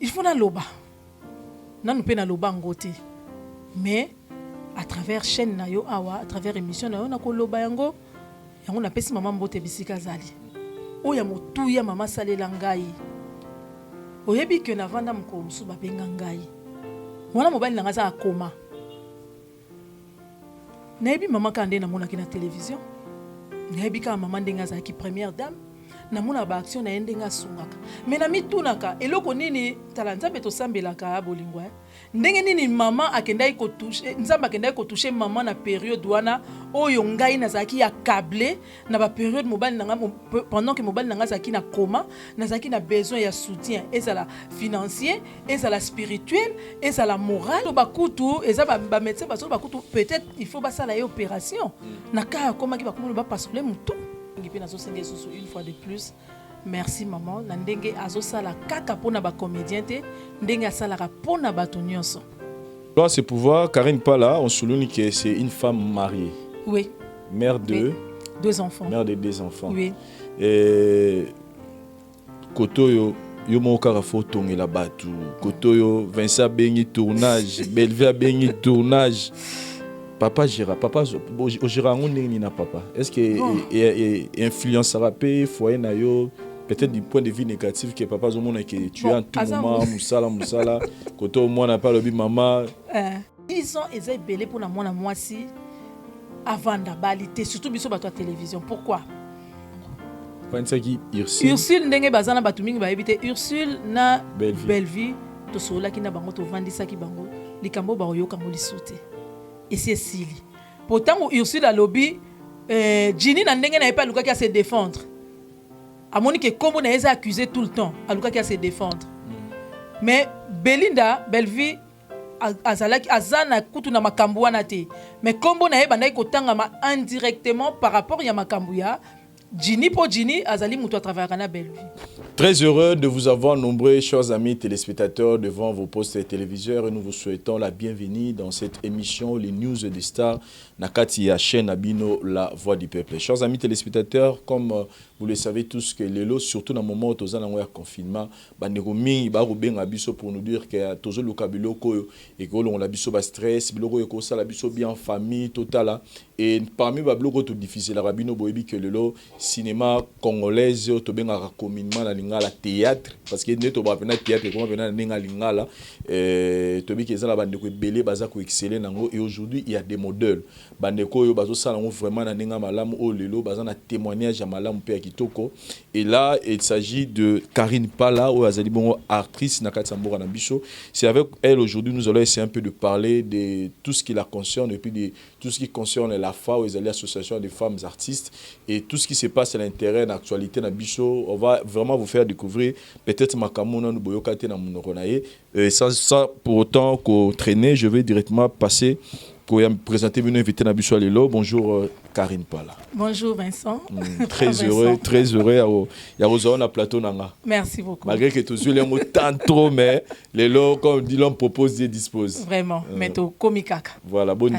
il faut na loba nanu pe na loba ngote mais à travers chaîne na yo awa à travers émission na yo na ko loba yango na pesi mama mbote bisika zali oya motuya mama salela ngai oyebi ke na vanda mko musu babenga ngai mwana mobali nanga za akoma nayebi mama kande na mona ki na télévision nayebi ka mama ndenga za ki première dame na mona ba action na ndenga sungaka mais na mitunaka eloko nini talanza beto sambelaka bolingwa ndenge nini mama akendai ko toucher nzamba akendai ko toucher mama na période wana oyo ngai nazaki ya câblé na ba période mobali nanga pendant que mobali nanga zaki na coma nazaki na besoin ya soutien ezala financier ezala spirituel ezala moral to bakutu ezaba ba médecin baso bakutu peut-être il faut basala ya opération na ka koma ki bakumu ba passer mutu ngipi nazo senge susu une fois de plus. Merci maman. Na ndenge azosala kaka pona ba comédien te, ndenge asalaka pona bato nyonso. Dans ce pouvoir, Karine Pala, on souligne que c'est une femme mariée. Oui. Mère de deux enfants. Mère de 2 enfants. Oui. Et Kotoyo yo mo kara photo ngela batu. Kotoyo Vincent Bengi tournage, Bellevue Bengi tournage. Papa Gira, papa Gira ngoni na papa. Est-ce que influencera pe foyer na yo peut-être du point de vue négatif que papa zomona que tu es en tout moment musala koto au moins n'a pas le bi maman ils ont été belés pour na mona mwasi avant d'abalité surtout biso bato à télévision. Pourquoi? Pensaki Ursule ndenge bazana batu mingi ba ebité Ursule na Bellevue to sola ki na bango to vandisa ki bango likambo ba yoka mo lisouté et c'est Sili pourtant Ursule a lobby Ginny na ndenge na pas luka ki a se défendre à Monique comme on est accusé tout le temps à luka ki a se défendre mais Belinda Bellevue azalaki azana kutu na makambo wana te mais kombo na yeba na ikotanga ma indirectement par rapport ya makambo ya Ginny po Ginny azali mutu à travers kana Bellevue. Très heureux de vous avoir nombreux chers amis téléspectateurs devant vos postes téléviseurs et nous vous souhaitons la bienvenue dans cette émission les news des stars nakati ya chaîne Abino la voix du peuple. Chers amis téléspectateurs, comme vous le savez tous que lelo surtout dans le moment où toza na ngwa confinement bandeko mingi ba rubenga biso pour nous dire que tozo luka biloko et que on la biso ba stress biloko e ko sala biso bien en famille totala et parmi ba biloko to difficile la bino boyebi que lelo cinéma congolaise to benga communément na lingala théâtre parce que neto ba pena théâtre comment pena ninga lingala to bi que ça la bandeko belé baza ko exceller nango et aujourd'hui il y a des modèles bandeko yo bazo sala ngo vraiment na ninga malamu o lelo baza na témoignage ya malamu pe kitoko et là il s'agit de Karine Pala ou azali bongo actrice na Katsamboura na biso. C'est avec elle aujourd'hui nous allons essayer un peu de parler de tout ce qui la concerne et puis de tout ce qui concerne la FA ou les associations des femmes artistes et tout ce qui se passe à l'intérieur de l'actualité na biso. On va vraiment vous faire découvrir peut-être makamona no boyokate na munokonaye sans pour autant qu'on traîner, je vais directement passer pour me présenter mon invité na biso lelo. Bonjour Karine Pala. Bonjour Vincent. Très heureux, très heureux ya rozo na plateau nanga. Merci beaucoup. Malgré que tous les mots tant trop mais lelo comme dit l'homme propose Dieu dispose. Vraiment, mais to komikaka. Voilà, bonne.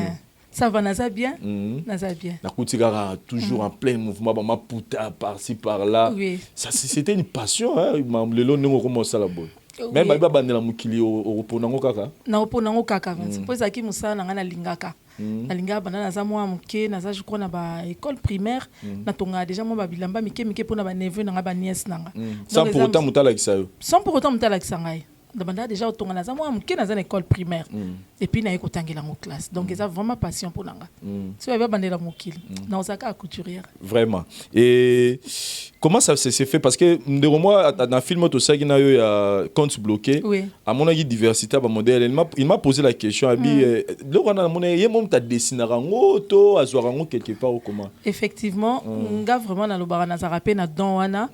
Ça va naza bien? Naza bien. Na kutigara toujours en plein mouvement ba maputa par-ci par-là. Oui. Ça c'était une passion hein, lelo nengo commence à la bonne. Même ba bandela mukili au reponango kaka. Na reponango kaka. Poza ki musala nanga na lingaka. Na lingaka bana naza mwa muke naza je crois na ba école primaire na tonga déjà moi ba bilamba mike pona ba neveu nanga ba nièce nanga. Sans pour autant mutala kisayo. Sans pour autant mutala kisangai. Dabanda déjà tonga naza mwa muke naza na école primaire. Et puis na ekotangela ngo classe. Donc ça vraiment passion pour nanga. Si ba bandela mukili. Na osaka couturière. Vraiment. Et comment ça s'est fait parce que moi dans film tout ça qui n'a eu compte bloqué à mon avis diversité ba modèle il m'a posé la question abi le wana mon avis mon ta dessiner rango to azwa rango quelque part ou comment effectivement nga vraiment na lobara na zarapé na don wana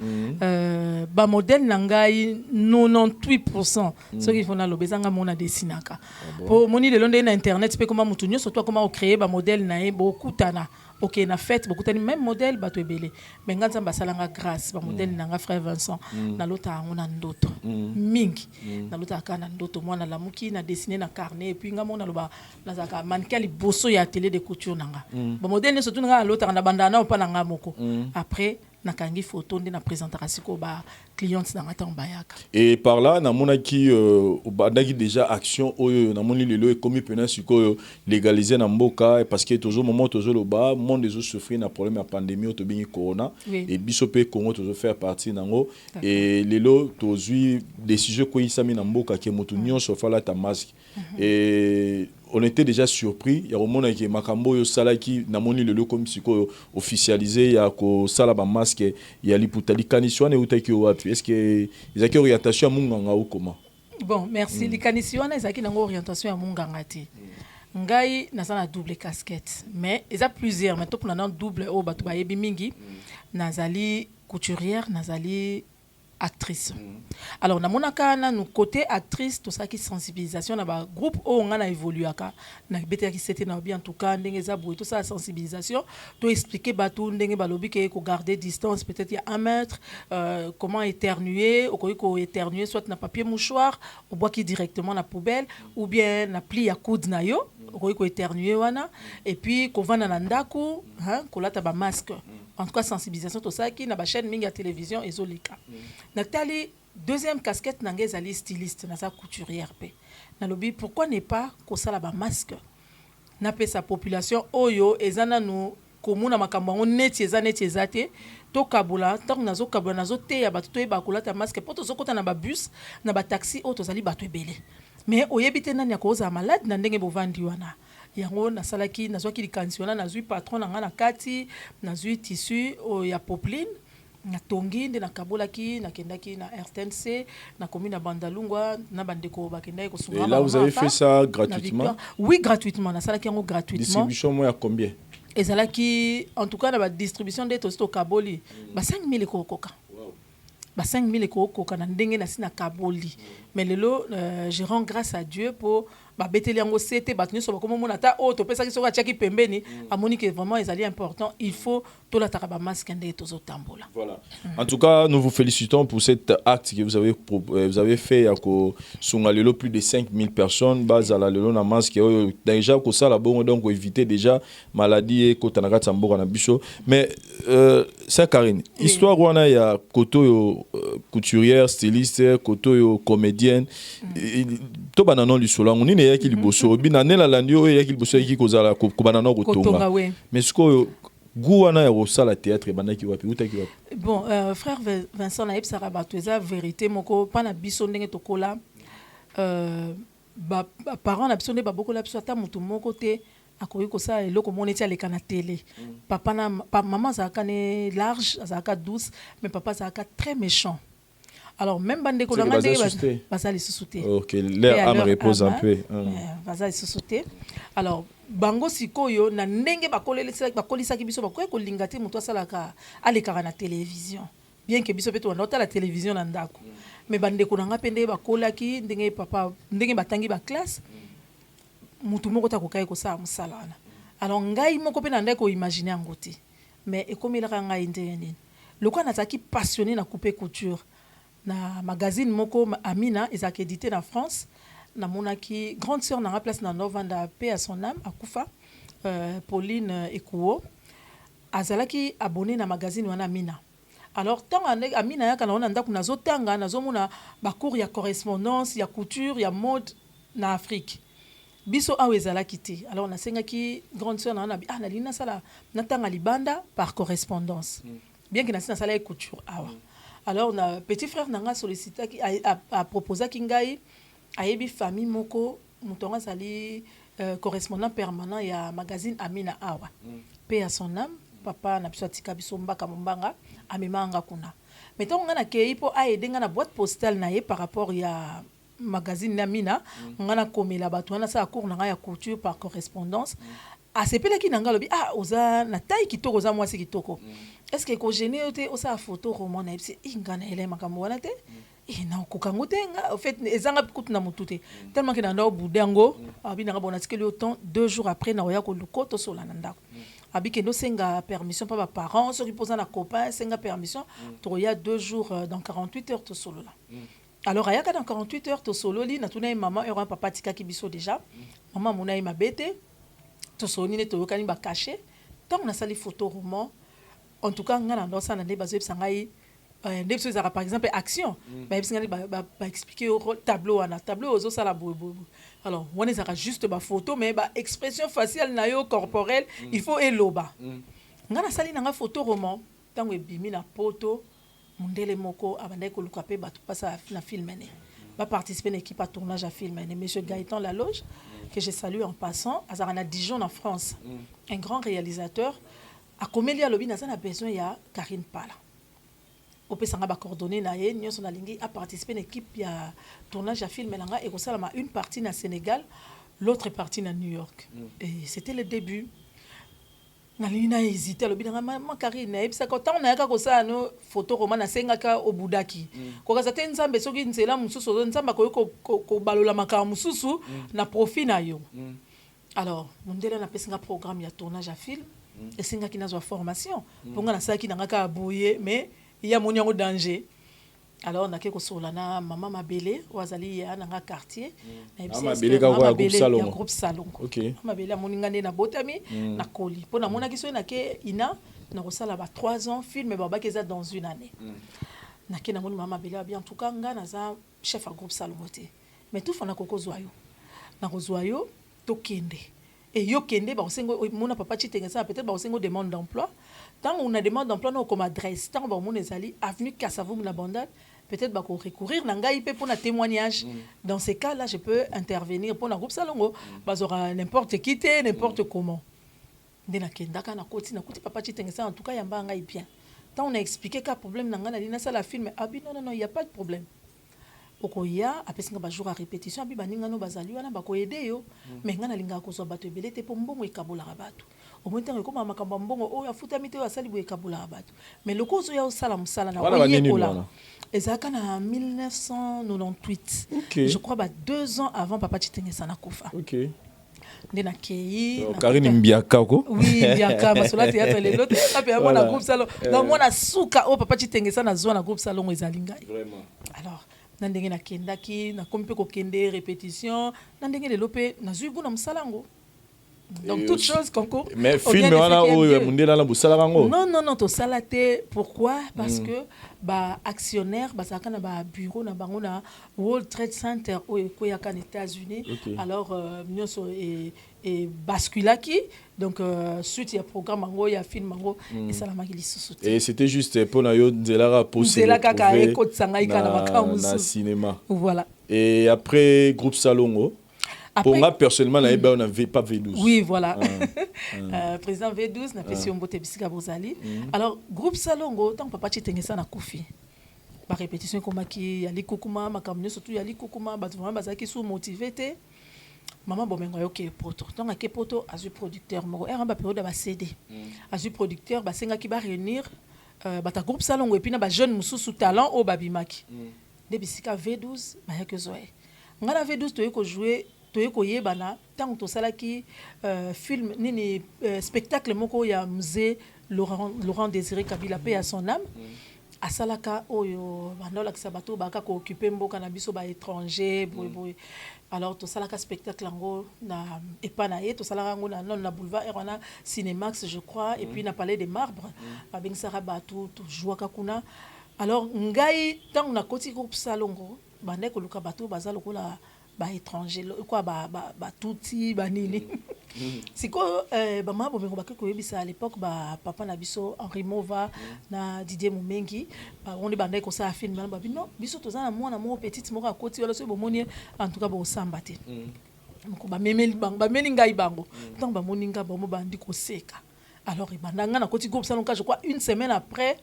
ba modèle nangai 98% ce qu'il faut na lobezanga mona dessinaka pour moni le long de internet peut comment mutunyo surtout comment créer ba modèle na beaucoup tana. Ok, na fait beaucoup de même modèle bato ebele mais nganza basalanga grâce ba modèle nanga frère Vincent na lota on a ndoto mingi na lota kana ndoto mwana la muki na dessiner na carnet et puis ngamo na loba na zaka mannequin liboso ya atelier de couture nanga ba modèle surtout nga lota na bandana pa nanga moko après nakangi photo nde na présentaka siko ba cliente na ngata bayaka. Et par là namona ki badaki déjà action oyo namoni lelo e komi pena siko légaliser na mboka parce que toujours moment toujours le bas monde des souffrir na problème ya pandémie to bingi corona et biso pe Congo toujours faire partie nango et lelo tozui décision ko isami na mboka ke moto nyonso fala ta masque et on était déjà surpris ya romona ke makambo yo salaki namoni lelo comme siko officialisé ya ko sala ba masque ya liputali kaniswane utaki wapi est-ce que ils ont orientation à munganga ou comment? Bon, merci. Les canisiwana ils ont une orientation à munganga ti. Ngai na na double casquette mais ils ont plusieurs mais top na double o batu ba yebi mingi nazali couturière nazali actrice. Alors na monaka na nous côté actrice tout ça qui sensibilisation na ba groupe o on a évolué aka na bete ki c'était na bien en tout cas ndenge za boy tout ça sensibilisation to expliquer batu ndenge ba lobi ke ko garder distance peut-être il y a 1 mètre comment éternuer ou ko éternuer soit na papier mouchoir ou bois qui directement na poubelle ou bien na pli ya coude na yo ko éternuer wana et puis ko vana na ndaku hein ko lata ba masque. En tout cas sensibilisation tout ça qui na ba chaîne mingi à télévision ezolika. Nathalie deuxième casquette nangé zali styliste na sa couturière pe. Na lobi pourquoi ne pas ko sala ba masque. Na pe sa population oyo ezana nu komuna makambo ngo neti ezate to kabula tant nazo kabula nazo te ya bato to ba kolata masque poto zokota na ba bus na ba taxi auto zali bato ebele. Mais oyebite nani akoza malade na ndenge bovandi wana. Yango nasalaki nazwaki likanisiona nazwi patron na nga na kati nazwi tissu ya popeline na tongi nde nakabolaki nakendaki na RTNC na commune ya Bandalungwa na bandeko bakendaki kosunga. Et là vous avez fait ça gratuitement? Oui, gratuitement. Nasalaki yango gratuitement. Distribution moi à combien? Ezalaki en tout cas na ba distribution de tosto kaboli ba 5000 ekokoka. Ba 5000 ekokoka na ndenge na sina kaboli. Mais lelo je rends grâce à Dieu pour ba beteli yango c'était ba tuniso ba comme mona ta o to pesa ki soka chaki pembeni amoni que vraiment ils allaient important il faut to la taraba masque ndé tozo tambola. Voilà. En tout cas, nous vous félicitons pour cet acte que vous avez fait à ko sunga lelo plus de 5000 personnes base à la lelo na masque déjà ko ça la bon donc éviter déjà maladie et ko tanaka tamboka na biso mais ça Karine histoire wana ya koto yo couturière styliste koto yo comédienne to banano lisolo ngoni ne yaki liboso bina nela landio yaki liboso yaki kozala ko banano ko tonga mais ce ko gouana ya sala théâtre banaki wapi utaki wapi? Bon frère Vincent na ebsara bato eza vérité moko pana biso ndenge tokola ba parents na biso nde babokola biso ata mutu moko te akoki kosala eloko moneti aleka na télé. Papa na maman azalaka ne large azalaka douce mais papa azalaka très méchant. Alors même bande ko nanga ndenge bazali susute. OK, l'air âme repose un peu. Bazali susute. Alors bango sikoyo na ndenge bakolisaki biso bakoki kolinga te mutu asalaka alekaka na télévision. Bien que biso peto na la télévision na ndako. Mais bande ko nanga pende bakolaki ndenge papa ndenge batangi ba classe. Mutu moko ta kokai ko sa musala wana. Alors ngai moko pe na ndeko imaginer ngoti. Mais ekomela ngai ndenge nini. Lokwa nazaki passionné na couper couture. Na magazine moko Amina ezaki édité na France na monaki grande sœur na place na Novanda paix à son âme akufa Pauline Ekuo azalaki abonné na magazine wana Amina. Alors tant Amina ya kana ndako nazotanga nazomona ba cours ya correspondance ya couture ya mode na Afrique biso awe ezalaki te. Alors na sengaki grande sœur na na lina sala natanga libanda par correspondance bien que na sala couture awa. Alors na petit frère nanga sollicita qui a proposé kingai ayebi famille moko mutonga sali correspondant permanent ya magazine Amina awa paix à son âme papa na biso atika biso mbaka mombanga amemanga kuna mais tonga na kei po aidenga na boîte postale na ye par rapport ya magazine Amina ngana komela bato wana sa cours nanga ya couture par correspondance asepela ki nanga lobi oza na taille kitoko za mwasi kitoko. Est-ce que ko gêné ote osa photo roman na epsi ingana ele makambo wana te na kokango te en fait ezanga kutu na mutute tellement que na ndo budango abi na bona tikeli autant 2 jours après na oya ko lukoto sola na ndako abi ke no senga permission pa ba parents so qui posa na copain senga permission to ya 2 jours dans 48 heures to solo là. Alors ayaka dans 48 heures to solo li na tuna maman et papa tika ki biso déjà maman mona ma bete to soni ne to yokani ba caché tant on a sali photo roman en tout cas ngana ndo sana nde bazo yebisa ngai nde biso ezaka par exemple action bayebisi ngai baexpliquer au tableau wana tableau ozosala boye. Alors wana ezaka juste photo mais expression faciale na yo corporelle il faut eloba ngana sali nanga photo roman tango ebimi na poto mundele moko abandai koluka pe bato pasa na film ene participer à l'équipe à tournage à film ene monsieur Gaëtan Laloge que je salue en passant azara na Dijon en France un grand réalisateur a commélia lobi na a besoin ya Karine Pala opesanga ba coordonner na ye nyonso na lingi a participer à l'équipe ya tournage à film elanga et kosalama une partie na Sénégal l'autre partie na New York et c'était le début. Nalina hésité lobi na ma Karine ebisa ko tant na ka ko sa no photo roman na sengaka obudaki ko ka zaten nzambe soki nzela mususu nzamba ko balola makama mususu na profit na yo. Alors mondela na pesinga programme ya tournage à film et singa ki nazwa formation ponga na saki na ngaka aboye mais il y a mon yango danger. Alors on a quelque chose là na maman Mabele wazali ya na quartier na Mabele ka kwa groupe salon OK Mabele moninga ne na botami na koli pona mona kiso na ke ina na kosala ba 3 ans film baba keza dans une année na ke na moni maman Mabele bien en tout cas nga na za chef à groupe salon moté mais tout fana koko zoyo na kozoyo to kende et yo kende ba osengo mona papa chitengesa peut-être ba osengo demande d'emploi tant on a demande d'emploi no comme adresse tant ba mona ezali avenue Kassavoum la Bandade peut-être bah recourir nanga IP pour un témoignage dans ces cas là je peux intervenir pour un groupe salongo bah aura n'importe qui n'importe comment ndena kendaka na koti papa chitengesa en tout cas yamba ngai bien tant on a expliqué quel problème nanga na lina ça la film abi non il y a pas de problème okoya apesinga ba jour à répétition abi baninga no bazali wana ba ko aider yo mais ngana linga ko so bato ebelete po mbongo ikabola bato au moins tant que comme makambo mbongo o ya futa mite asali bo ikabola bato mais le cause ya osala musala na oyekola ezaka na 1998 je crois 2 ans avant papa chitengesa na kufa OK ndena kei Karine Mbiaka ko oui Mbiaka masola théâtre les lots ape mona groupe salon na mona suka o papa chitengesa na zona groupe salon ezali ngai vraiment alors na ndenge na kendaki na kompe ko kende répétition na ndenge le lopé na zuibu na musalango. Donc toute chose concours. Mais film wana o mundela na busala rango. Non to salaté pourquoi parce que ba actionnaire ba saka na ba bureau na bango na World Trade Center au koyaka aux États-Unis. Alors nyonso et basculaki donc suite ya programme ngo ya film ngo et ça la magili sous. Et c'était juste pour na yo nzela poser na cinéma. Voilà. Et après groupe Salongo pour moi, personnellement, on n'avait pas V12. Oui, voilà. Président V12, n'a pas si on botte bisika bozali. Alors, groupe Salongo, tant que papa chitengesa na kufi. Par répétition, comme qui yali kukuma, ma kamne surtout yali kukuma, bah vraiment bazaki sous motivé te. Maman bomengo ok poto. Tant que poto azu producteur, mo era ba période ba CD. Azu producteur, ba senga ki ba réunir ta groupe Salongo et puis na ba jeune mususu talent au babimaki. De bisika V12, ba yake zoé. Ngana V12 to yeko jouer toyeko yebana tant to salaki film nini spectacle moko ya musée Laurent Désiré Kabila paix à son âme asalaka oyo bandola kisabato baka ko occuper mboka na biso ba étranger boy alors to salaka spectacle ngo na epanaye to salaka ngo na boulevard Erwana Cinémax je crois et puis na palais des marbres babeng saraba to jouaka kuna alors ngai tant na koti groupe Salongo bande ko luka bato bazalo ko la ba étranger quoi ba tuti ba nini siko ba mabo mengo ba ko yebisa à l'époque ba papa na biso Henri Mova na Didier Mumengi ba on ba ndeko sa film ba bino biso tozana mwana mo petite moko akoti wala so bomoni en tout cas ba osamba te ko ba memeli bango ba meninga ibango tant ba moninga ba mo ba ndiko seka alors ibandanga na koti groupe Salongo je crois une semaine après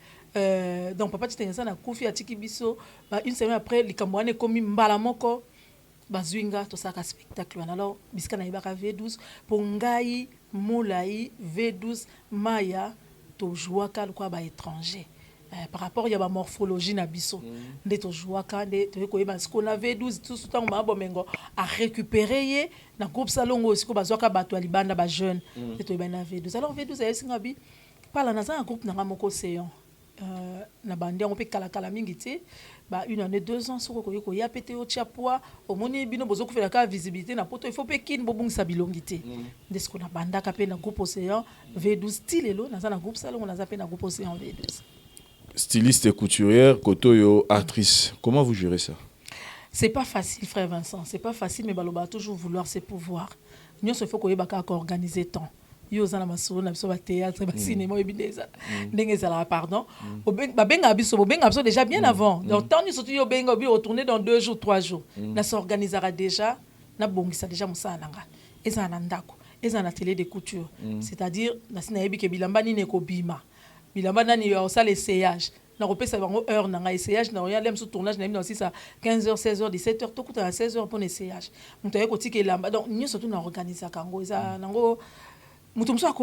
donc papa titenga na kufi atiki biso ba une semaine après likamwane komi mbala moko bazwinga to saka spectacle alors bisika na ibaka V12 pour ngai molai V12 maya to jouaka kwa ba étranger par rapport ya ba morphologie na biso nde to jouaka nde to ko yeba siko na V12 tout temps ma bomengo a récupérer ye na groupe Salongo siko bazwaka bato ya libanda ba jeune nde to yeba na V12 alors V12 ya singa bi pala na za groupe na moko seyon na bande on peut kala mingi te ba 1 année 2 ans soko ko ya pété au chapwa au moni bino bozo ko fela ka visibilité na poto il faut pe kin bobungisa bilongi te de ce qu'on a banda ka pe na groupe Océan V12 stilelo na za na groupe salon na za pe na groupe Océan V12. Styliste et couturière, Kotoyo actrice. Comment vous gérez ça? C'est pas facile, frère Vincent. C'est pas facile, mais baloba toujours vouloir ses pouvoirs. Nous, il faut qu'on ait organiser temps. Yo zana masolo na biso ba théâtre ba cinéma ebineza ndenge zala pardon ba benga biso déjà bien avant donc tant ni surtout yo benga bi retourner dans 2 jours 3 jours na s'organisera déjà na bongisa déjà musala nanga ezana ndako ezana télé de couture c'est-à-dire na sina yebi ke bilamba ni neko bima bilamba nani yo ça l'essayage na repesa bango heure nanga essayage na ya lem sous tournage na mi aussi ça 15h 16h 17h to kuta 16h pour essayage mutaye ko tike lamba donc ni surtout na organiser kango eza nango. Mais toujours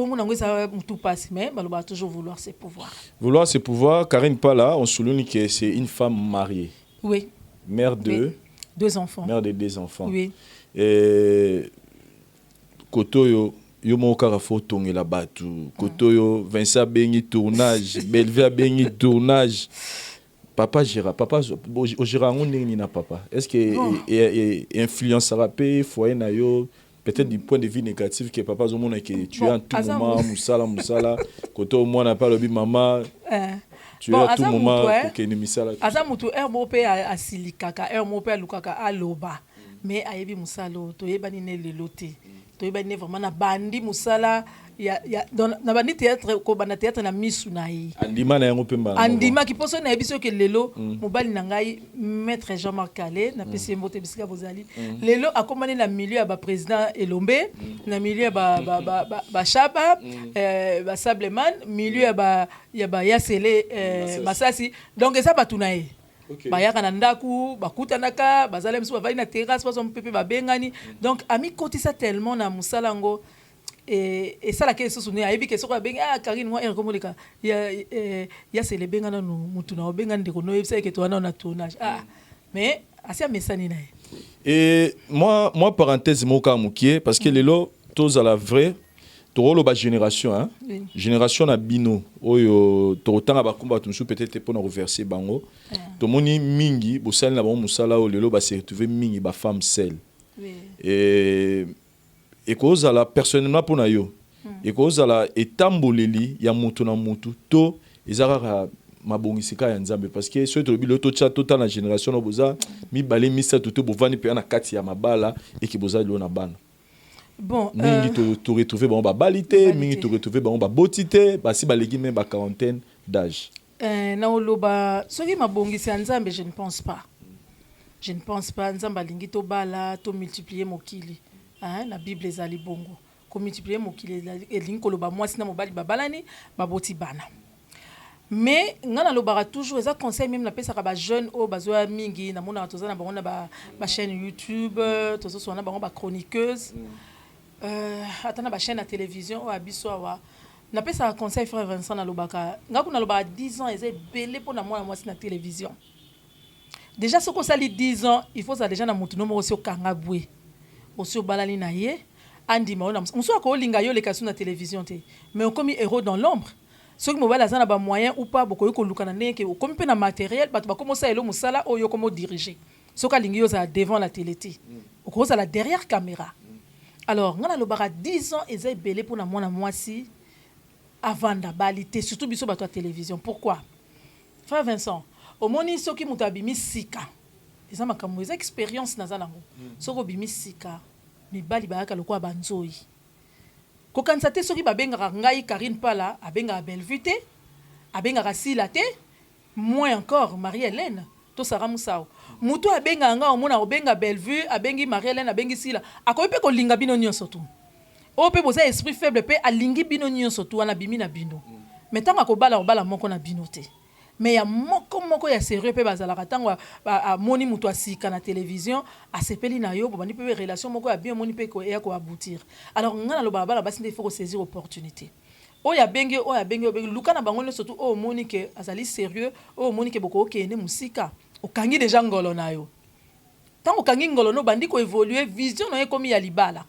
vouloir ses pouvoirs. Vouloir ses pouvoirs, Karine Pala, on souligne que c'est une femme mariée. Oui. Mère de 2 enfants. Mère de 2 enfants. Oui. Et Kotoyo, yo mo karafo tongela batu. Kotoyo, Vincent Bengi tournage, Belvia Bengi tournage. Papa Gérard, papa au Gérard on na papa. Est-ce que influence rapé foyer na yo peut-être du point de vue négatif que papa zo mona que tu es en tout moment musala koto moi n'a pas le bi maman tu es à tout moment pour que ni misala azamutu mo pe asilikaka mo pe alukaka aloba mais ayebi musalo to yebani ne lelote to yebani vraiment na bandi musala ya na bandi théâtre ko bana théâtre na misunayi andima na yango pemba andima ki poso na ebiso ke lelo mobali na ngai maître Jean-Marc Calais na PCM bote bisika bozali lelo akomani na milieu ya ba président Elombe na milieu ba Chaba ba Sableman milieu ya ba Yasele Masasi donc ça batunaye bayaka na ndaku bakutanaka bazale mso bavali na terrasse bazo mpepe babengani donc ami kotisa tellement na musalango et ça la question sonné ayebi ke soko benga Karine moi erkomoleka ya c'est le benga na mutu na benga ndeko no yebisa ke to na tournage mais asia mesani na et moi parenthèse moka mukie parce que lelo tous à la vraie tolo ba génération hein génération na bino oyo to tanga ba kumba tumsu peut-être pour na reverser bango to moni mingi bo sala na ba musala o lelo ba se retrouver mingi ba femme seule et cause à la personnellement pour na yo et cause à la etamboleli ya mutu na mutu to ezara mabongisika ya nzambe parce que so to bilo to cha tota na génération no boza mi balé misa to bovani pe na kati ya mabala et ki boza lo na bana. Bon, mingi to retrouver bon ba balité mingi to retrouver bon ba botité ba si ba legi même ba quarantaine d'âge. Na oloba soki mabongisi ya nzambe je ne pense pas. Je ne pense pas nzamba lingi to bala to multiplier mokili. La Bible ezali bongo. Ko multiplier mokili lingi ko loba mwasi na mobali babalani baboti bana. Mais ngana lobara toujours ça conseil même la pesa ka ba jeune o bazwa mingi na mona toza na bango na ba chaîne YouTube tozo so na bango ba chroniqueuse atana ba chaîne à télévision o abiso wa na pesa conseil frère Vincent na lobaka ngaku na loba 10 ans ezé belé pour na moi na télévision déjà ce qu'on sali 10 ans il faut ça déjà na mutu no mo aussi o kanga bwe aussi o balali na ye andi ma ona muso ko linga yo le kasu na télévision te mais on comme héros dans l'ombre. Ceux qui mobile azana ba moyen ou pas beaucoup ko lukana neke comme pe na matériel ba commencer elo musala o yo comment diriger ceux qui lingi yo za devant la télé au cause à la derrière caméra alors ngana lo bara 10 ans ezay belé pour na mwana mwasi avant da balité surtout biso ba to télévision pourquoi frère Vincent au moni ceux qui mutabi misika les ama comme les expériences nazanango ceux ko bimisika mi bali ba ka lokwa banzoi ko kansate soki babengaka ngai Karine Pala abenga Bellevue te abenga Sila te moins encore Marie-Hélène to Sarah Moussao mutu abenga nga omona obenga Bellevue abengi Marie-Hélène abengi Sila akoyi pe ko linga bino nyonso tu o pe boza esprit faible pe alingi bino nyonso tu wana bimi na bino mais tanga ko bala moko na bino te mais ya moko ya sérieux pe bazalaka tango moni mutu asika na télévision asepeli na yo bobani pe relation moko ya bien moni pe ko ya ko aboutir alors ngana lo bala basi il faut saisir opportunité oya bengi luka na bango surtout o moni ke azali sérieux o moni ke boko okene musika okangi déjà ngolo na yo tango kangi ngolo no bandi ko évoluer vision no ekomi ya libala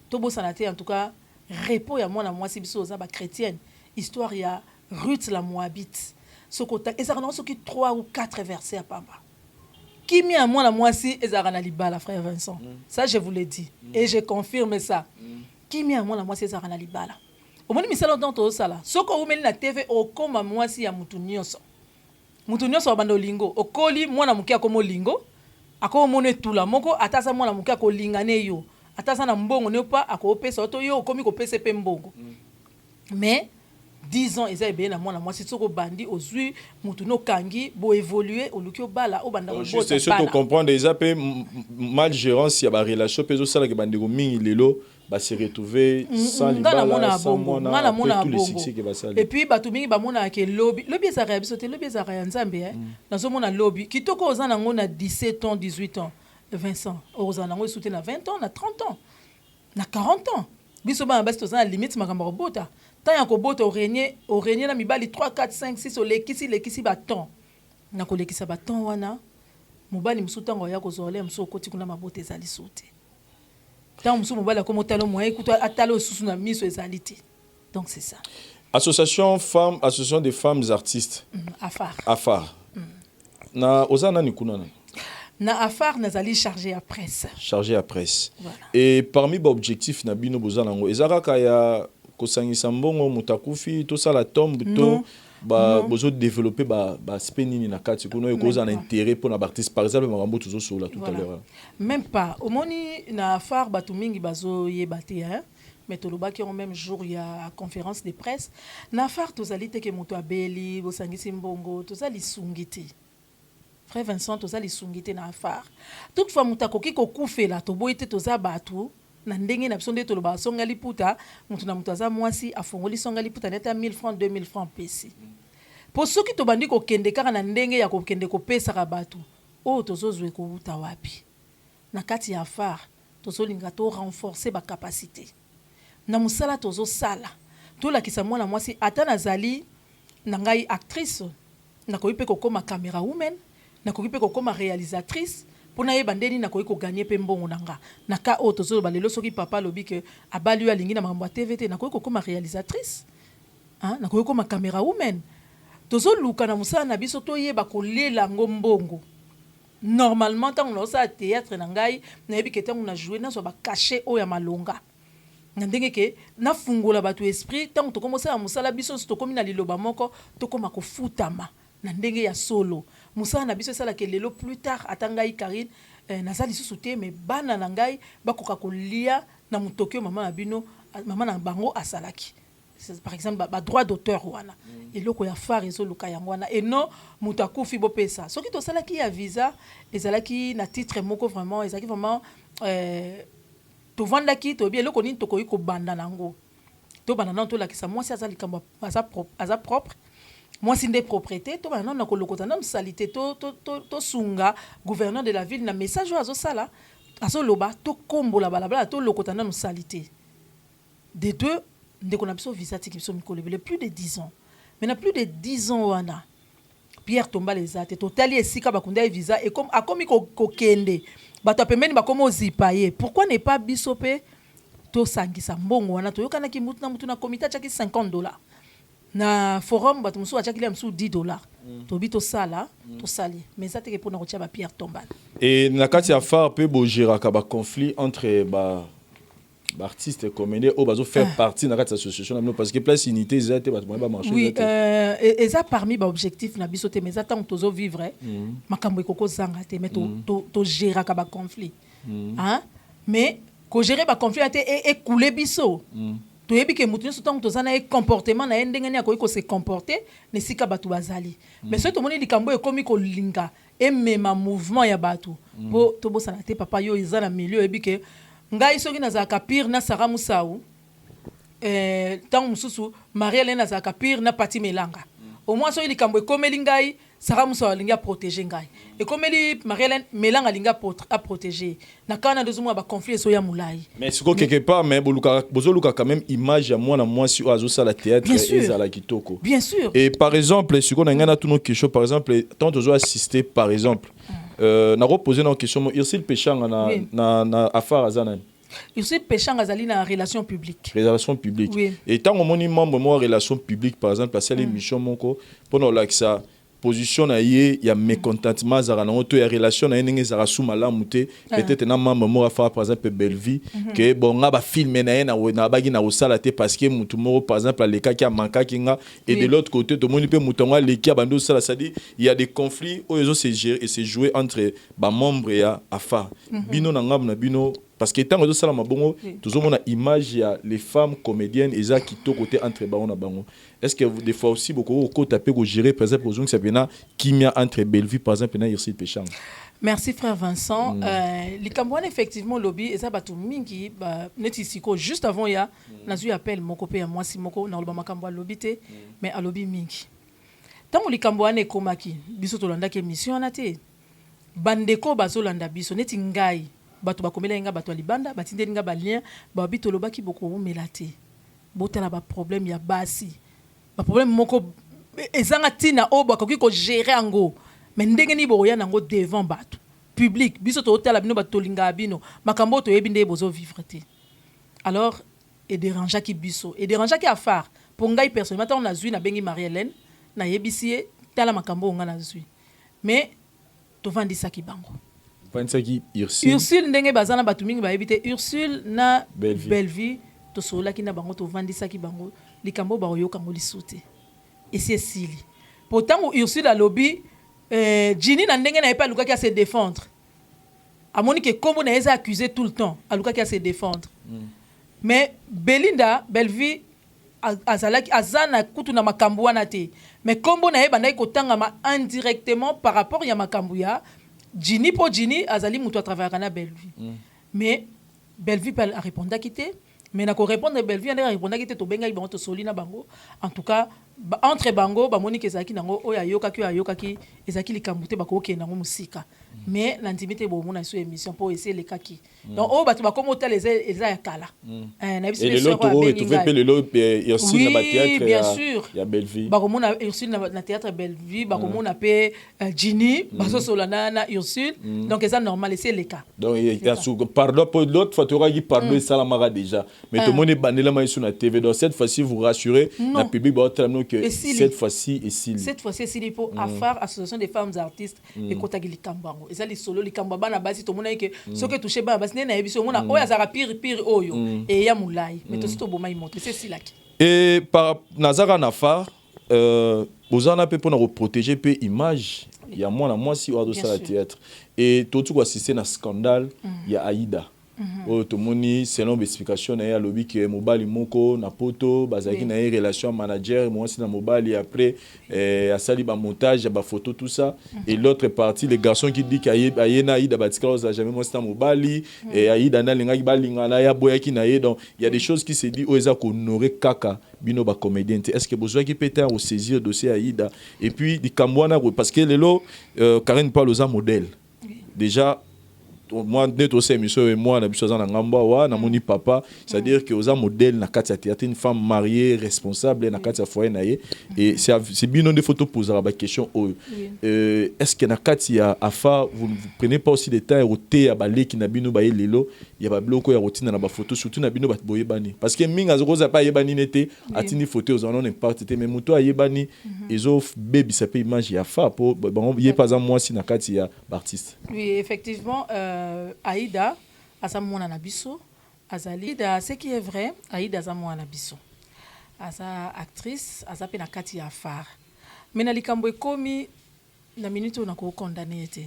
to bosana te en tout cas repos ya mwana mwasi biso za ba chrétienne histoire ya Ruth la Moabite sokota ezarana soki 3 ou 4 versets à pamba. Kimi à moi la moisi ezarana libala frère Vincent. Ça je vous l'ai dit et je confirme ça. Kimi à moi la moisi ezarana libala. Au moins misala dans to sala. Soko umeli na TV okoma moisi ya mutu nyonso. Mutu nyonso bando lingo. Okoli mwana muke akomo lingo. Ako mone tula moko atasa mwana muke akolingane yo. Atasa na mbongo ne pa akopesa oto yo okomi kopesa pe mbongo. Mais 10 ans eza bien na mwana mwasi soko bandi ozui mutu no kangi bo évoluer olukio bala o banda bota. C'est surtout comprendre déjà pe mal gérance ya ba relation pezo sala ke bandi ko mingi lelo ba se retrouver sans libala sans mona tous les succès que ba sala. Et puis batu mingi ba mona ke lobby eza réhabité lobby eza ya nzambe dans ce mona lobby kitoko ozana ngo na 17 ans 18 ans Vincent ozana ngo soutien na 20 ans na 30 ans na 40 ans biso ba basi tozana limite makamba robota. Tant y a un au régner na mibali 3 4 5 6 lekisi baton na ko lekisa baton wana mobali musutango ya ko zole muso koti kuna mabote ezali sote tant muso mobali ko motalo moye kuto atalo susu na miso ezalite. Donc c'est ça. Association des femmes artistes. Afar. Na ozana ni kuna na Afar nazali chargé à presse. Voilà. Et parmi ba objectifs na bino bozana ngo ezaka kaya kosangisa mbongo mutakufi to sala tombe to ba bozo développer ba spenini na kati kuno ekoza na intérêt pour na artiste par exemple makambo tuzo sola tout à l'heure. Même pas omoni na Afar batu mingi bazo yebate hein mais toloba ki au même jour il y a conférence de presse na Afar tozali te ke moto abeli bosangisi mbongo tozali sungiti. Frère Vincent tozali sungiti na Afar toutefois mutakoki ko kufela to boyete toza batu na ndenge na biso nde toloba songa liputa mutu na mutu aza mwasi afongoli songa liputa neta 1000 francs 2000 francs pesi po soki tobandi kokende kaka na ndenge ya kokende kopesaka batu oyo tozozwe kouta wapi na kati ya Afar tozolinga to renforcer ba capacité na musala tozosala tolakisa mwana mwasi ata nazali na ngai actrice nakoki mpe kokoma camera woman nakoki mpe kokoma réalisatrice pona yeba ndeni na koyiko gagner pe mbongo nanga na ka o tozo balelo soki papa lobi ke abali alingi na mambo TVT na koyiko koma réalisatrice hein na koyiko ma camera woman tozo luka na musala na biso to yeba kolela ngombongo normalement tant on sa théâtre na ngai na yebi ke tant on a jouer na so ba cacher o ya malonga na ndenge ke na fungola batu esprit tant to komosa na musala biso to komi na liloba moko to koma ko futama na ndenge ya solo musala na biso sala ke lelo plus tard atangai Karine nazali susuté mais bana na ngai bakoka kolia na mutokyo mama na bino mama na bango asalaki par exemple ba droit d'auteur wana eloko ya Afar ezoluka yango wana et non mutakufi bopesa soki to salaki ya visa ezalaki na titre moko vraiment ezalaki vraiment to vandaki to bien eloko nini to koyi ko banda nango to banda nan to lakisa moi si azali kamba aza propre moi c'est des propriétés to bana na ko lokota na salité to sunga gouverneur de la ville na message azo sala azo loba to kombola balabala to lokota na salité des deux ndeko na biso visa tiki biso mikolo plus de 10 ans mais na plus de 10 ans wana Pierre Tomba les ate totali esika bakunda visa et comme akomi ko kende bato pembeni bakoma ozipaye pourquoi ne pas bisope to sangisa mbongo wana to yokana ki mutu na komita chaki $50 na forum bato musu achaki le musu $10 to bito sala to sali mais ça te pour na kotia ba Pierre Tomba et na kati ya Afar pe bo gérera ka ba conflit entre ba artistes comédiens au bazo faire partie de l'association parce que place unité ils étaient pas marcher oui et ça parmi ba objectif na biso te mais ça tant tozo vivre makambo ekoko zanga te mais to gérer ka ba conflit hein mais ko gérer ba conflit et couler biso to yebi ke mutu so tant tozana e comportement na ndenge ni akoki ko se comporter ne sika batu bazali mais so to moni likambo e komi ko linga et même mouvement ya batu bo to bo sana te papa yo izana milieu yebi ke ngai soki nazaka pire na Sarah Moussaou tant mususu Marie-Hélène nazaka pire na Pati Melanga au moins so likambo ekomeli ngai Sarah Moussaou linga protéger ngai ekomeli Marie-Hélène Melanga linga a protéger na kana deuxième ba conflit so ya mulai mais c'est quelque part mais bozoluka quand même image ya mwana mwasi o azo sala théâtre ezala kitoko bien sûr et par exemple si on a ngana tout nos questions par exemple tant ozo assister par exemple na reposer une question Irsil Péchanga na Afar azana Ursule Péchang azali na relation publique. Relation publique. Oui. Et tant que mon membre moi relation publique par exemple parce que l'émission moko pendant là que ça position na yé ya mécontentement za na auto ya relation na ndenge za sous malamu te peut-être na membre moi fa par exemple Belleville que bon nga ba filmer na na bagi na osala te parce que mutu moko par exemple les cas qui a manqué kinga et de l'autre côté tout le monde peut mutonga les qui a bando ça ça dit il y a des conflits où ils ont se gérer et se jouer entre ba membre ya afa bino na ngam na bino. Parce que tant que ça la mabongo, toujours mon image il y a les femmes comédiennes et ça qui to côté entre bango na bango. Est-ce que des fois aussi beaucoup au taper au gérer par exemple aux ça vient qui m'a entre Belleville par exemple na Ursule Péchang. Merci frère Vincent. Les Camerounais effectivement lobby et ça batu mingi ba net ici ko juste avant ya nazu appel moko pe ya moi si moko na loba makambo lobby te mais a lobby mingi. Tant les Camerounais komaki biso to landa ke mission na te. Bandeko bazolanda biso neti ngai bato bakomela nga bato libanda batindeli nga ba lien ba bitolo baki boko melate botala ba problème ya basi ba problème moko ezanga tina o bakoki ko gérer ango mais ndenge ni boya nango devant bato public biso to tala bino bato linga bino makambo to yebi nde bozo vivre te alors et dérangeant ki biso et dérangeant ki afar pour ngai personnellement on a zui na bengi Marie-Hélène na yebisi tala makambo nga na zui mais to vandisa ki bango Ursule ndenge bazana batu mingi ba ebite Ursule na Belleville to sola ki na bango to vandisa ki bango likambo ba yoka ngo lisute et c'est sili pourtant Ursule a lobby Ginny na ndenge na epa luka ki a se défendre amoni que kombo na eza accusé tout le temps a luka ki a se défendre mais Belinda Belleville azalaki azana kutu na makambo wana te mais kombo na eba na ko tanga indirectement par rapport ya makambo ya Ginny pour Ginny azali mutu à travers na Belleville mais Belleville a répondu à quitter mais na ko répondre Belleville a répondu à quitter to benga bango to solina bango en tout cas entre bango ba moni kezaki nango oya yoka ki ezaki likambute bako ke nango musika mais l'intimité bo mona sur émission pour essayer les kaki donc o batu ba comme hôtel les ya kala na biso les soeurs et tu veux le lot Ursule na ba théâtre bien sûr ya Belleville ba comme on Ursule na théâtre Belleville ba comme on appelle Ginny ba so solana na Ursule donc c'est normal c'est les cas donc il y a pardon pour l'autre fois tu auras dit pardon ça la mara déjà mais tout le monde est bandela mai sur la TV donc cette fois-ci vous rassurez la public ba tellement que cette fois-ci il faut affaire association des femmes artistes et kotagi likambango ezali solo likamba bana basi to mona que ce que toucher bana basi na ebiso mona oya zara pire oyo et ya mulai mais to sito boma imoto c'est si laki et par nazara nafar ozana pe pour protéger pe image il y a moi si au ça la théâtre et tout quoi assister na scandale il y a Aïda tout moni selon l'explication na ya lobby que mobali moko na poto bazaki na relation manager moi si na mobali après asali ba montage ba photo tout ça et l'autre partie les garçons qui dit qu'ayena Aïda batika oza jamais moi c'est mobali et Aïda na linga balinga na ya boyaki na ye donc il y a des choses qui se dit oza ko honorer kaka bino ba comédien est-ce que besoin qui peut être au saisir dossier Aïda et puis di kambwana parce que lelo Karen parle aux modèle déjà moi net aussi émission et moi na biso na ngamba wa na moni papa c'est-à-dire que aux modèle na kati ya théâtre une femme mariée responsable na kati ya foyer na ye et c'est bien des photos poser la question est-ce que na kati ya afa vous prenez pas aussi des temps roté ya balé qui na bino ba lelo ya ba bloko ya routine na ba photo surtout na bino ba boye bani parce que minga zoza pa yebani nete atini photo aux non impact te mais moto ayebani ezo baby ça peut image ya fa pour bon yé pas en moi si na kati ya artiste. Oui effectivement Aïda azamona na biso azali da ce qui est vrai Aïda azamona na biso aza actrice azape na kati ya phare mais na likambo ekomi na minute on a ko condamné te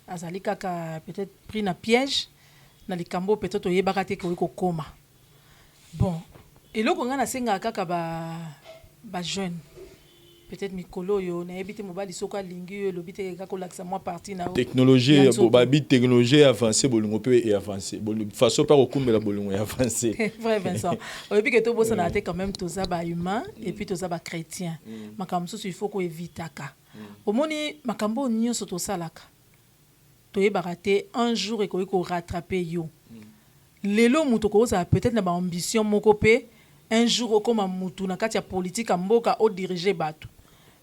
azali kaka peut-être pris na piège na likambo peut-être oyebaka te ko koma bon eloko nga na senga kaka ba jeune peut-être mikolo yo na ebité mobali soka lingi lo bité ka ko laksa moi partie na technologie babi technologie avancée bolungo pe et avancé façon pas okumbela bolungo avancé vrai Vincent au que to bossa na te quand même toza ba humain et puis toza ba chrétien makambo il faut ko évitaka omoni makambo nyonso to salaka to yebaka te un jour et ko rattraper yo lelo muto ko za peut-être na ba ambition moko pe un jour comme mutu na kati ya politique mboka o diriger bato.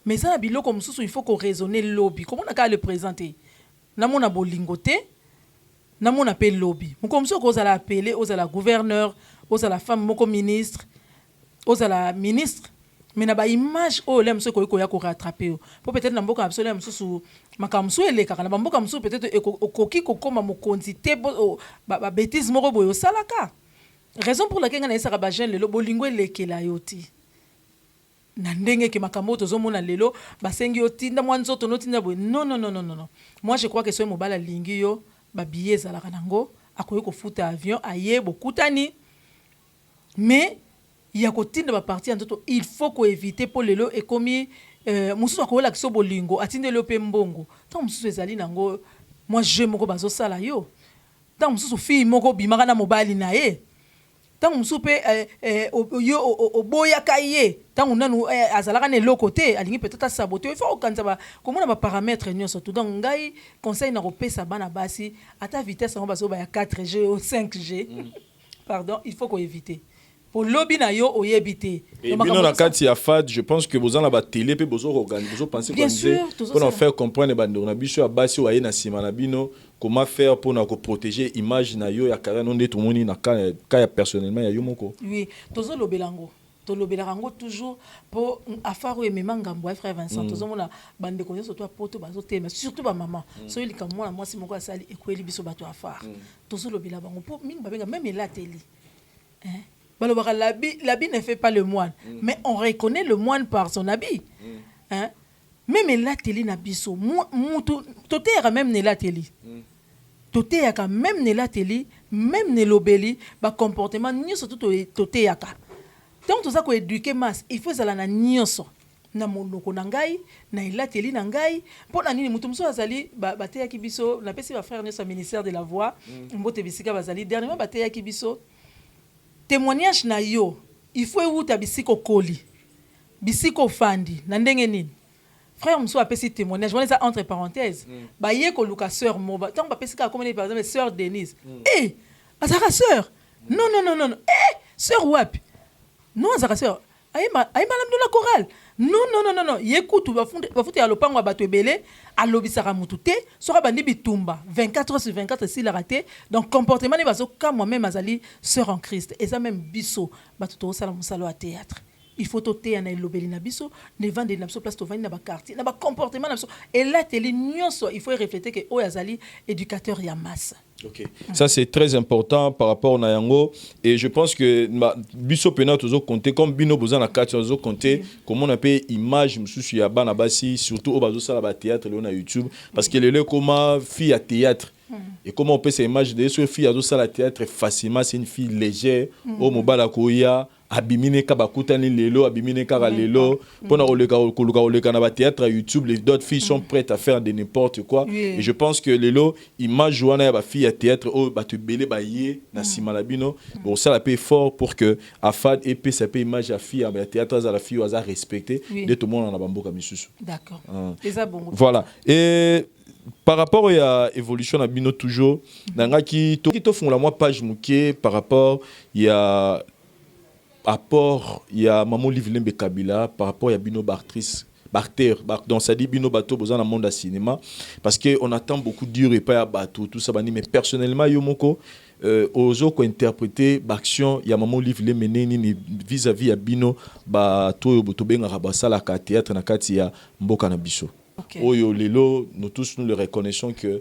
Mais ça, il faut qu'on raisonner lobby. Comment on a qu'à le présenter? Na mona bolingote, na mon appel lobby moko mso ko la appeler aux la gouverneur aux la femme moko ministre aux la ministre mais na ba image o le mso ko ya ko rattraper po peut-être na mboka absolument mso su makamso ele kaka na mboka mso peut-être koki ko koma mokonzi te ba bêtise moko boyo salaka raison pour laquelle na esaka ba jeune lelo bolingo elekela yoti na ndenge ke makambo tozomona lelo basengi otinda mwanzo to notinda boy non non non non non moi je crois que soy mobala lingi yo ba billet zalaka nango akoyi ko futa avion aye bokutani mais il y a kotinda ba partie nzoto il faut ko éviter pour lelo et komi musu akola kiso bolingo atinde le pe mbongo tant musu ezali nango moi je moko bazo sala yo tant musu fille moko bimaka na mobali na ye tant musu pe yo oboya kaye tant nanu azalaka ne lokote alingi peut-être saboter il faut kanza ba comment ba paramètres nyoso tout donc ngai conseil na kopesa bana basi ata vitesse ngo bazo ba ya 4G ou 5G pardon il faut ko éviter pour lobby na yo oyebité et bino na kati ya FAD je pense que vous en la télé pe bozo organiser bozo penser pour en faire comprendre bando na biso ya basi wa na sima na bino comment faire pour na ko protéger image na yo ya carrière non de tout moni na ka personnellement ya yo moko oui tozo lobelango to lobelango toujours pour afaro et memangambo frère Vincent tozo mona bande ko surtout poto bazo tema surtout ba maman so il ka mwana mwasi moko asali ekweli biso bato afar tozo lobela bango pour mingi babenga même la télé hein. L'habit ne fait pas le moine, mais on reconnaît le moine par son habit. Hein? Même la télé n'a biso, totéra même ne la télé. Totéra même ne la télé, même ne l'obéli, ba comportement ni surtout totéra. Donc tout ça ko éduquer masse, il faut ça na nyonso. Na monoko na ngai, na la télé na ngai, pour na nini mutu mso azali ba teya ki biso, na pesi ba frère ne sa ministère de la voix, mbote bisika bazali dernièrement ba teya ki biso. Témoignage na yo il faut uta bisiko koli bisiko fandi na ndenge nini frère mso apesi témoignage on ça entre parenthèses ba ye ko luka sœur moba tant ba pesika comme par exemple sœur Denise azaka sœur non non non non sœur wapi non azaka sœur ay malam de la chorale non non non non non yekutu ba futa ya lopango ba tebele alobisaka mutu te sora bandi bitumba 24 heures sur 24 si la raté donc comportement ne bazo ka moi-même azali sœur en Christ et ça même biso ba tout sala musalo à théâtre il faut toter na lobeli na biso ne vendre na biso place to vendre na ba quartier na ba comportement na biso et là télé nyonso il faut refléter que o azali éducateur ya masse. Ok, ça c'est très important par rapport à Yango et je pense que biso pena toujours compter comme bino besoin na carte toujours compter comment on appelle image mususu ya bana basi surtout au bazo sala ba théâtre le na YouTube parce que le comment fille à théâtre et comment on peut s'imaginer ce fille à sala théâtre facilement c'est une fille légère au mobala koya abimine kabakutani lelo abimine kara lelo pona oleka na ba théâtre YouTube les d'autres filles sont prêtes à faire de n'importe quoi et je pense que lelo image wana ya ba fille à théâtre o ba te belé ba yé na sima la bino bon ça la paye fort pour que afad et p ça paye image à fille à théâtre za la fille à respecter de tout le monde na bamboka misusu d'accord c'est ça bon voilà et par rapport à l'évolution de Bino toujours, nangaki to font la moi page mouké par rapport il y a apport il y a maman Livlembe Kabila par rapport il y a Bino Bartrice Barter donc ça dit Bino bateau besoin dans le monde du cinéma parce que on attend beaucoup dur et pas à bateau tout ça mais personnellement yomoko ozo ko interpréter l'action il y a maman Livlembe ni vis-à-vis à Bino bateau boto benga rabasala ka théâtre na kati ya mboka na biso. Okay. Oyo lelo, nous tous nous le reconnaissons que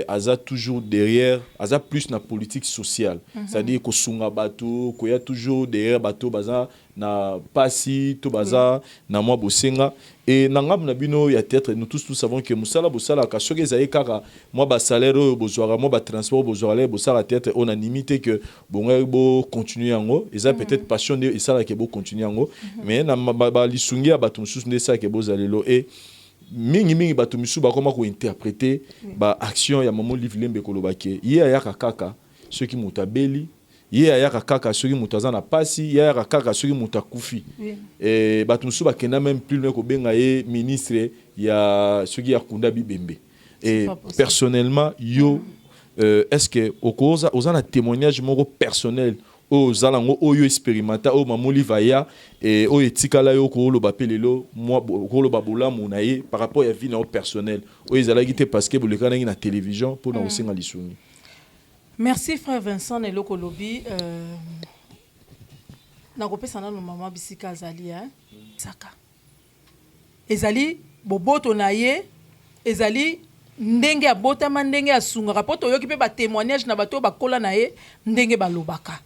Aza toujours derrière, Aza plus na politique sociale. C'est-à-dire que sunga bato, qu'il y a toujours derrière bato baza na pasi to baza na moi bosenga et nangam na bino ya tête nous tous savons que musala bosala ka soke zaye kaka moi ba salaire bozwara moi ba transport bozwara bosala tête on a limité que bon continuer yango et ça peut-être passion et ça la que bon continuer yango mais na ba lisungi bato mususu ne ça que bozalelo et mingi bato misu ba comment ko interpréter ba action ya maman Livlembe kolobake ye ya kaka ceux qui mutabeli ye ya kaka ceux qui mutaza na pasi ye ya kaka ceux qui mutakufi et bato misu ba kena même plus loin ko benga ye ministre ya ceux qui akunda bibembe et personnellement yo est-ce que okoza ozana témoignage moko personnel o zalango oyo expérimenta o mamoli vaya et o etikala yo ko lo bapelelo moi ko lo babola par rapport à vie na personnel o ezala gité parce que bolekana na télévision pour na osinga lisuni Merci frère Vincent et Lokolobi. Nakopesa na maman bisika azali saka. Ezali boboto na ye, ezali ndenge ya botama ndenge ya sunga rapoto yoki pe ba témoignage na bato bakola na ye ndenge balobaka.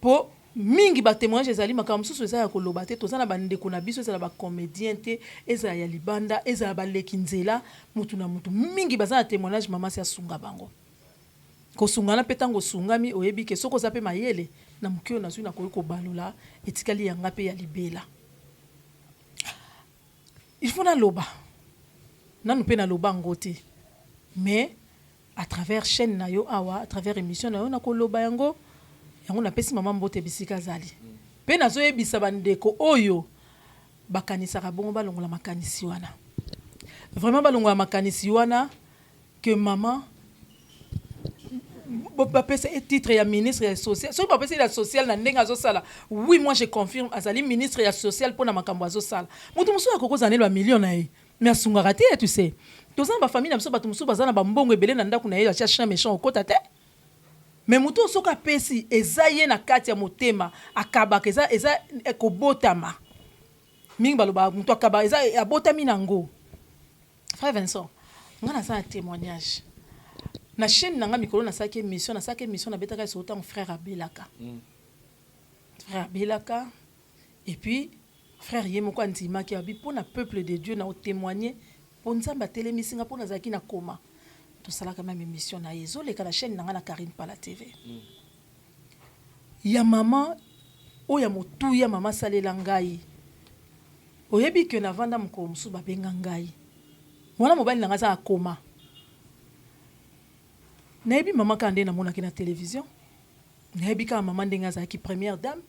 Po mingi ba témoignage ezali makambo susu eza ya koloba te tozana ba ndeko na biso ezala ba comédien te ezala ya libanda ezala ba lekinzela mutu na mutu mingi bazana témoignage mama se asunga bango. Ko sungana petango sungami oyebi ke soko zape mayele na mukio na zui na koyiko balula etikali yanga pe ya libela. Il faut na loba. Na nous pe na loba ngote. Mais à travers chaîne na yo awa, à travers émission na yo na ko loba yango yango na pesi mama mbote bisika zali. Pe na zo yebisa bandeko oyo bakanisa bongo balongola makanisi wana. Vraiment balongola makanisi wana que maman un titre ya ministre ya social. So papa c'est la social na ndenga zo sala. Oui, moi je confirme azali ministre ya social pour na makambo zo sala. Mutu musu akoko zanelo million na ye. Mais asunga raté tu sais. Tozana ba famille na biso batu musu bazana ba mbongo ebele na ndaku na ye ya chien méchant okota te. Mais mutu soka pesi ezaye na kati ya motema akabaka eza ekobotama. Mingi baloba mutu akaba eza abotami nango. Frère Vincent, ngana za un témoignage. Na chaîne nanga mikolo na saki émission na betaka sur autant frère Abelaka. Frère Abelaka et puis frère Yemoko Antima qui habite pour na peuple de Dieu na témoigner pour nzamba télémisinga pour na zaki na koma. Tout ça là quand même émission na yezo le la chaîne nanga na Karine Pala TV. Ya maman o ya motu ya mama salela ngai. Oyebi que na vanda mko musu ba benga ngai. Mwana mobali nanga za koma. Naebi maman kande na mona ki na télévision. Naebi ka maman ndenga za ki première dame.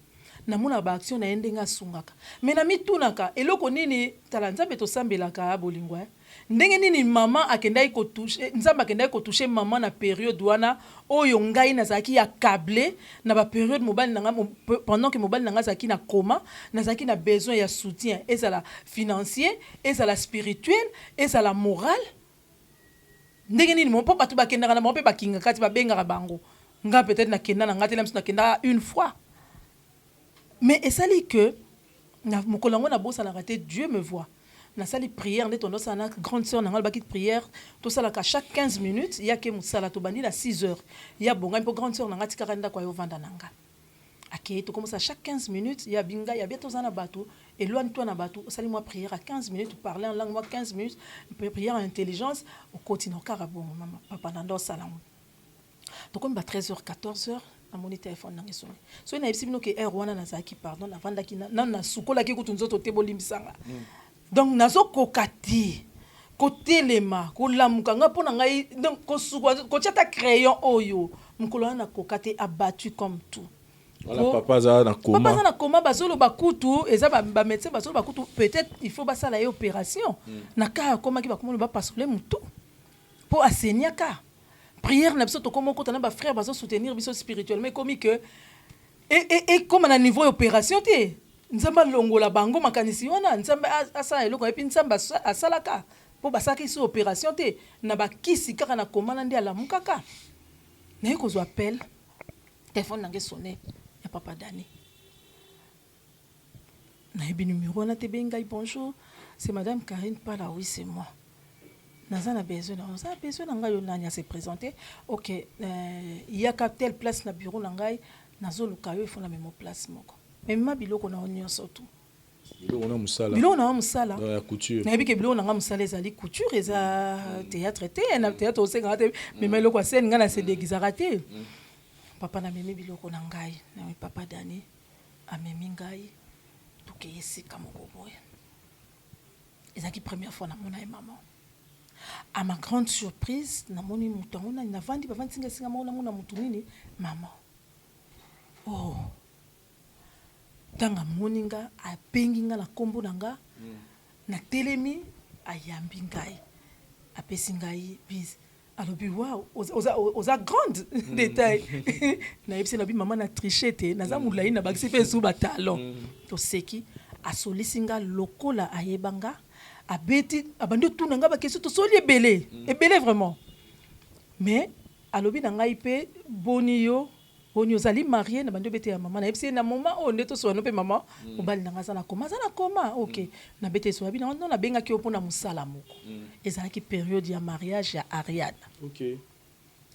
Na mona ba action na ndenga sungaka. Mais na mitunaka eloko nini talanza beto sambelaka bolingwa. Ndenge nini maman akendai ko toucher nzamba akendai ko toucher maman na période wana oyo ngai na zaki ya câblé na ba période mobile nanga pendant que mobile nanga zaki na coma na zaki na besoin ya soutien ezala financier ezala spirituel ezala moral. Ndenge nini mon papa tu bakenda na mon papa kinga kati ba benga bango nga peut-être na kenda na ngati na kenda une fois mais esali que na mokolango na bossa na raté Dieu me voit na sali prière de ton osana grande sœur na ngal bakit prière tout ça là qu'à chaque 15 minutes il y a que musala to bandi na 6 heures il y a bonga pour grande sœur na ngati karanda kwa yo vanda nanga OK to commence à chaque 15 minutes il y a binga il y a bientôt zana bateau éloigne-toi na bateau sali moi prière à 15 minutes parler en langue moi 15 minutes prière en intelligence au continent carabon maman papa nando salam donc comme 13h 14h na moni téléphone nanga sonné so na ebisi bino ke wana na zaki pardon na vanda ki na sukola ki kutu nzoto te bolimbisanga donc nazo kokati kotelema kolamuka nga pona ngai donc ko tchata crayon oyo mukolo na kokate abattu comme tout. Voilà, papa za na coma. Papa za na coma bazolo bakutu eza ba médecin bazolo bakutu peut-être il faut basa la opération na ka koma ki ba komo ba passer mutu pour assainir ka prière na biso to komo kota na ba frère bazo soutenir biso spirituellement comme que et comme na niveau opération te nzamba longola bango makanisi wana nzamba asa eloko epi nzamba asalaka po basaki sur opération te na bakisi kaka na komana ndi ala mukaka na yeko zo appel téléphone nange sonné ya papa Dani na ebi numéro na te benga bonjour c'est madame Karine Pala oui c'est moi naza na besoin na ngai yo nani se présenter OK il y a telle place na bureau na ngai nazo luka yo il faut na même place moko mais ma biloko na onyo surtout biloko na musala ya couture na bike biloko na musala ezali couture eza théâtre te na théâtre osenga te mais meloko scène ngana se déguisera te papa na memi biloko na ngai na papa Dani amemi ngai tuke yesika moko boye ezaki première fois na mona et maman à ma grande surprise na moni mutangona na vandi singa singa mona mutu nini maman oh tanga moninga apengi nga na kombo nanga na telemi ayambi ngai apesi ngai bis alobi wow oza grande détail na yebisi na bi maman na trichete naza mulai na bakisi pe su ba talon to seki asolisi nga lokola ayebanga abeti abandi tunanga ba question to soli ebele vraiment mais alobi na ngai pe bonio ozali marié na bando bete ya maman na yebisi na moment o ndeto so no pe maman mobali na nga za na koma OK na bete so abi na na benga ki opona musala moko ezalaki période ya mariage ya Ariane OK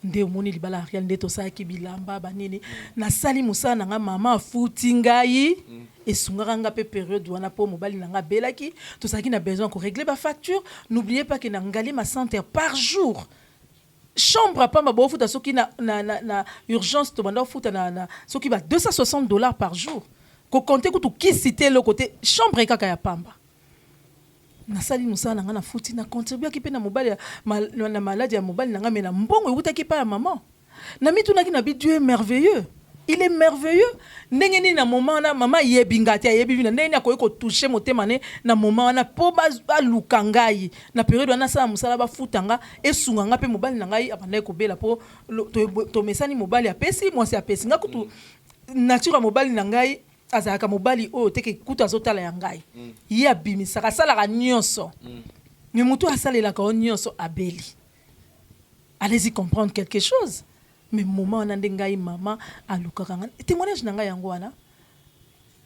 nde omoni libala Ariane ndeto sa ki bilamba banini na sali musala na nga mama afuti ngai esungaka nga pe période wana po mobali na nga belaki to saki na besoin ko régler ba facture n'oubliez pas que na ngali ma santé par jour chambre à pamba bo futa soki na urgence to banda futa na soki ba $260 par jour ko compter ko to kisite le côté chambre kaka ya pamba na sali musana nga na futi na contribuer ki pe na mobali na maladie ya mobali na nga mais na mbongo utaki pa ya maman na mitunaki na bi Dieu est merveilleux. Il est merveilleux. Ndenge na moment na mama yebingati yebi na ndenge akoyi ko toucher motema ne na moment na po ba lukangai na période wana sa musala ba futanga esunga nga pe mobali na ngai abanda ko bela po to mesani mobali apesi moi c'est apesi nga kutu nature mobali na ngai azaka mobali o teke kutu azotala ya ngai ya bimisa kasala ka nyonso ni mutu asalela ka nyonso abeli. Allez-y comprendre quelque chose. Mais moment na ndengai mama alukaka nga témoignage na nga yango wana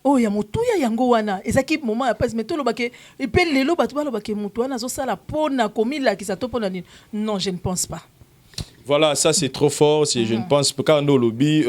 oh ya motuya yango wana ezaki moment ya passe mais to lobake pe lelo batu balobake mutu wana zo sala pona komila ki sa to pona ni non je ne pense pas. Voilà, ça c'est trop fort. Je ne pense pas quand on lobby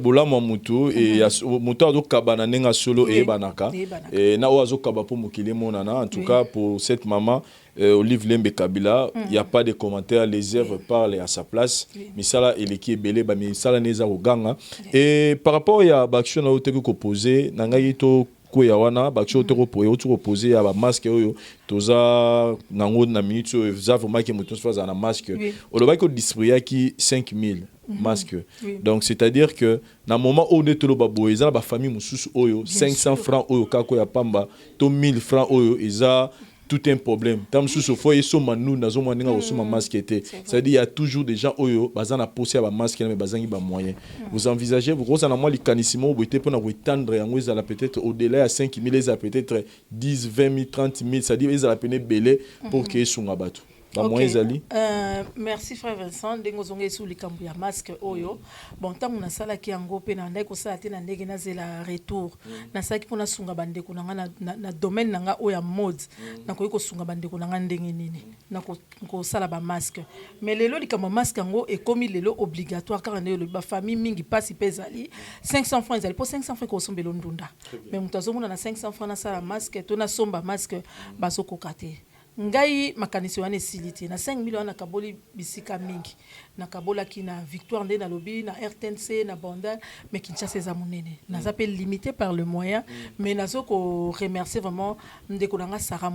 bola mutu et mutu azo kabana nenga solo et banaka et na oazo kaba pour mukile monana en tout cas pour cette maman Olive Lembe Kabila, il n'y a pas de commentaires, les œuvres parlent à sa place. Mais ça là, il est qui est belé, mais ça là n'est au gang. Et par rapport à l'action à l'autre que posé, n'angaïto quoi wana, l'action autre opposé à la masque oyo, toza nango na minute, ça vraiment que mutu soit à la masque. On va que distribuer qui 5000 masques. Donc c'est-à-dire que dans le moment où on est tout le babo, ils ont la famille mususu oyo 500 francs oyo kako ya pamba, to 1000 francs oyo ils ont tout un problème. Tant que ce foyer sont manou na zo maninga au suma masque était. C'est-à-dire il y a toujours des gens oyo bazana posé à masque mais bazangi ba moyen. Vous envisagez vous gros en moi les canissimo vous était pour na étendre yango ils a peut-être au-delà à 5000 ils a peut-être 10 20 000 30 000 c'est-à-dire ils a peine belé pour que sunga batu. Merci frère Vincent ndengo zonge sous likambu ya masque oyo bon tangu na sala ki yango pe na ndai ko sala te na ndenge na zela retour na saki pona sunga bande ko na domaine nanga oya mode na ko ko sunga bande ko nanga ndenge nini na ko sala ba masque mais lelo likambu masque yango e komi lelo obligatoire car na ba famille mingi pasi pezali 500 francs ezali po 500 francs ko sombelo ndunda mais mutazo mona na 500 francs na sala masque to na somba masque baso ko kate ngai makanisi wana esiliti na 5 millions na kaboli bisika mingi na kabola ki na victoire nde na lobby na RTNC na Bandal mais Kinshasa eza monene naza pe limité par le moyen mais nazo ko remercier vraiment ndeko nanga Sarah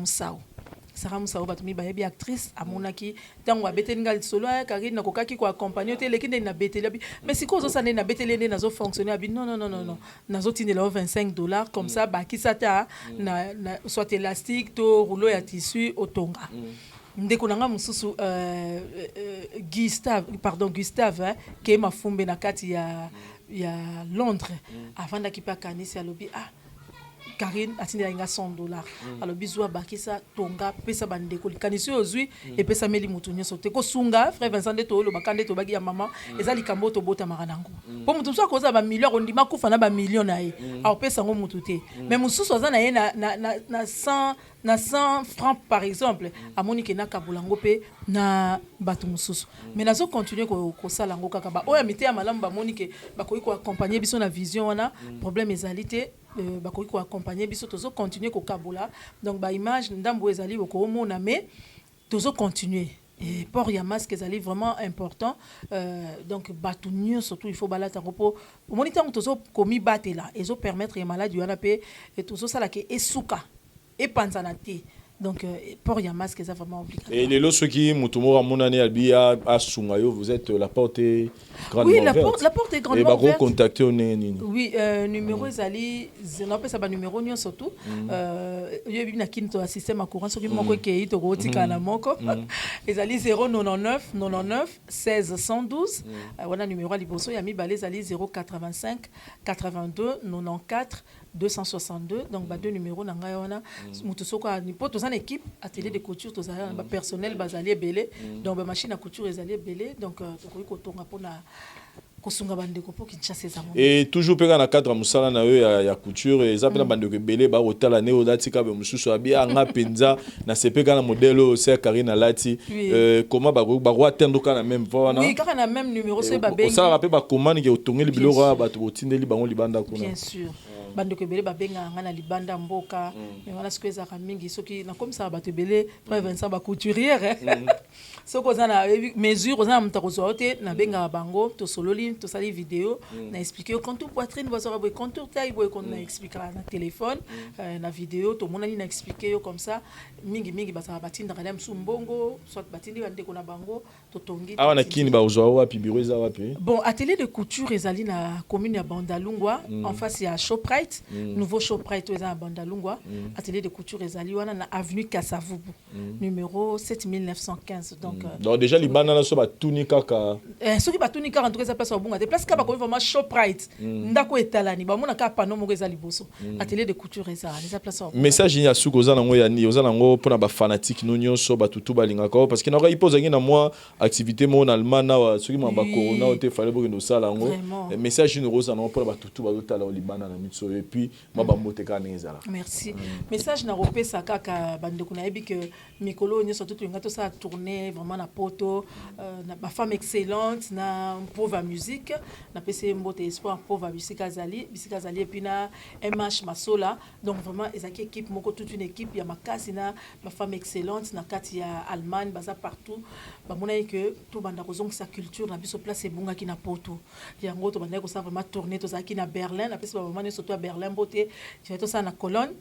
Moussao batumi bayebi actrice amonaki tango abeteli ngal solo Karine nakokaki ko accompagner te lekinde na beteli mais siko zo sane na beteli nde nazo fonctionner abi non nazo tindela $25 comme ça bakisa ta na soit élastique to rouleau ya tissu otonga ndeko nanga mususu Gustave ke mafumbe na kati ya Londres avant d'akipa kanisi ya lobby Karine atindela inga $100 alors bizwa bakisa tonga pesa bandeko likanisi ozui et pesa meli mutu nyoso te ko sunga frère Vincent de tolo bakande to bagi ya maman eza likambo to bota maranango po mutu so koza ba million ondima kufa na ba million na ye alors pesa ngo mutu te mais mususu aza na ye na 100 francs par exemple amoni ke na kabulango pe na batu mususu mais nazo continuer ko sala ngo kaka ba oya mite ya malamu ba moni ke bakoyi ko accompagner biso na vision wana problème ezalité bakoyi ko accompagner biso tozo continuer ko kabola donc ba image ndambo ezali ko mona mais tozo continuer et port ya masque ezali vraiment important donc batu nyo surtout il faut balata repo moniteur tozo komi batela ezo permettre ya malade yana pe tozo sala ke esuka et panzana te donc port ya masque est vraiment obligatoire. Et les lots qui mutumora monane albia à Sungayo vous êtes la porte est grandement ouverte. Oui, la porte est grandement ouverte. Et va contacter nini. Oui, numéro ezali on appelle ça ba numéro nyo surtout yebi na kinto système à courant soki moko ke to ko tika na moko ezali 099 99 16 112 wana numéro liboso ya mi balé ezali 085 82 94 262 donc ba deux numéros na ngai wana mutu soko ni po tozana équipe atelier de couture tozala ba personnel bazali belé donc ba machine à couture ezali belé donc tokoki kotonga pona kosunga bandeko po Kinshasa ezamo et toujours peka na cadre musala na yo ya couture et zapena bandeko belé ba otala ne odatika be mususu abi anga penza na sepeka na modèle c'est Karina Lati comment ba roi atteindre kana même voix na oui car na même numéro c'est ba bengi ça rappelle ba commande ke otongeli biloko ba tindeli bango libanda kuna bien sûr bandeko belé ba benga nga na libanda mboka mais wana siko ezaka mingi soki na comme ça bato belé pa Vincent ba couturière soko za na mesure za mta kozwa te na benga bango to sololi to sali vidéo na expliquer contour poitrine bazora boy contour taille boy qu'on na expliquer na téléphone na vidéo to mona ni na expliquer comme ça mingi bazara batinda kala msumbongo soit batindi bandeko na bango to tongi ah na kini ba ozwa wapi biro eza wapi bon atelier de couture ezali na commune ya Bandalungwa en face ya Shoprite nouveau Shoprite eza na Bandalungwa atelier de couture ezali wana na avenue Kasavubu numéro 7915 donc déjà libanda na so ba tuni kaka soki ba tuni kaka en tout cas ça place au bunga te place ka ba ko vraiment Shoprite ndako etalani ba mona ka pano moko eza liboso atelier de couture eza place au message ya suko za nango ya ni oza nango pona ba fanatique no nyonso ba tutu ba linga ko parce que na ko ipoza ngi na moi activité mo na almana wa soki mo ba corona o te fallait bo no sala ngo message ni roza nango pona ba tutu ba tala libanda na mitso et puis ma ba mote ka ngezala merci message na repesa kaka bandeko na yebi que mikolo nyonso tutu ngato sa tourner vraiment na poto na ba femme excellente na pauvre musique na PC mbote espoir pauvre musique azali et puis na MH Masola donc vraiment ezaki équipe moko toute une équipe ya makasi na ba femme excellente na kati ya Allemagne baza partout ba mona que to banda kozong sa culture na biso place ebunga ki na poto yango to banda ko sa vraiment tourner to zaki na Berlin na PC ba mona surtout à Berlin mbote tu to ça na Cologne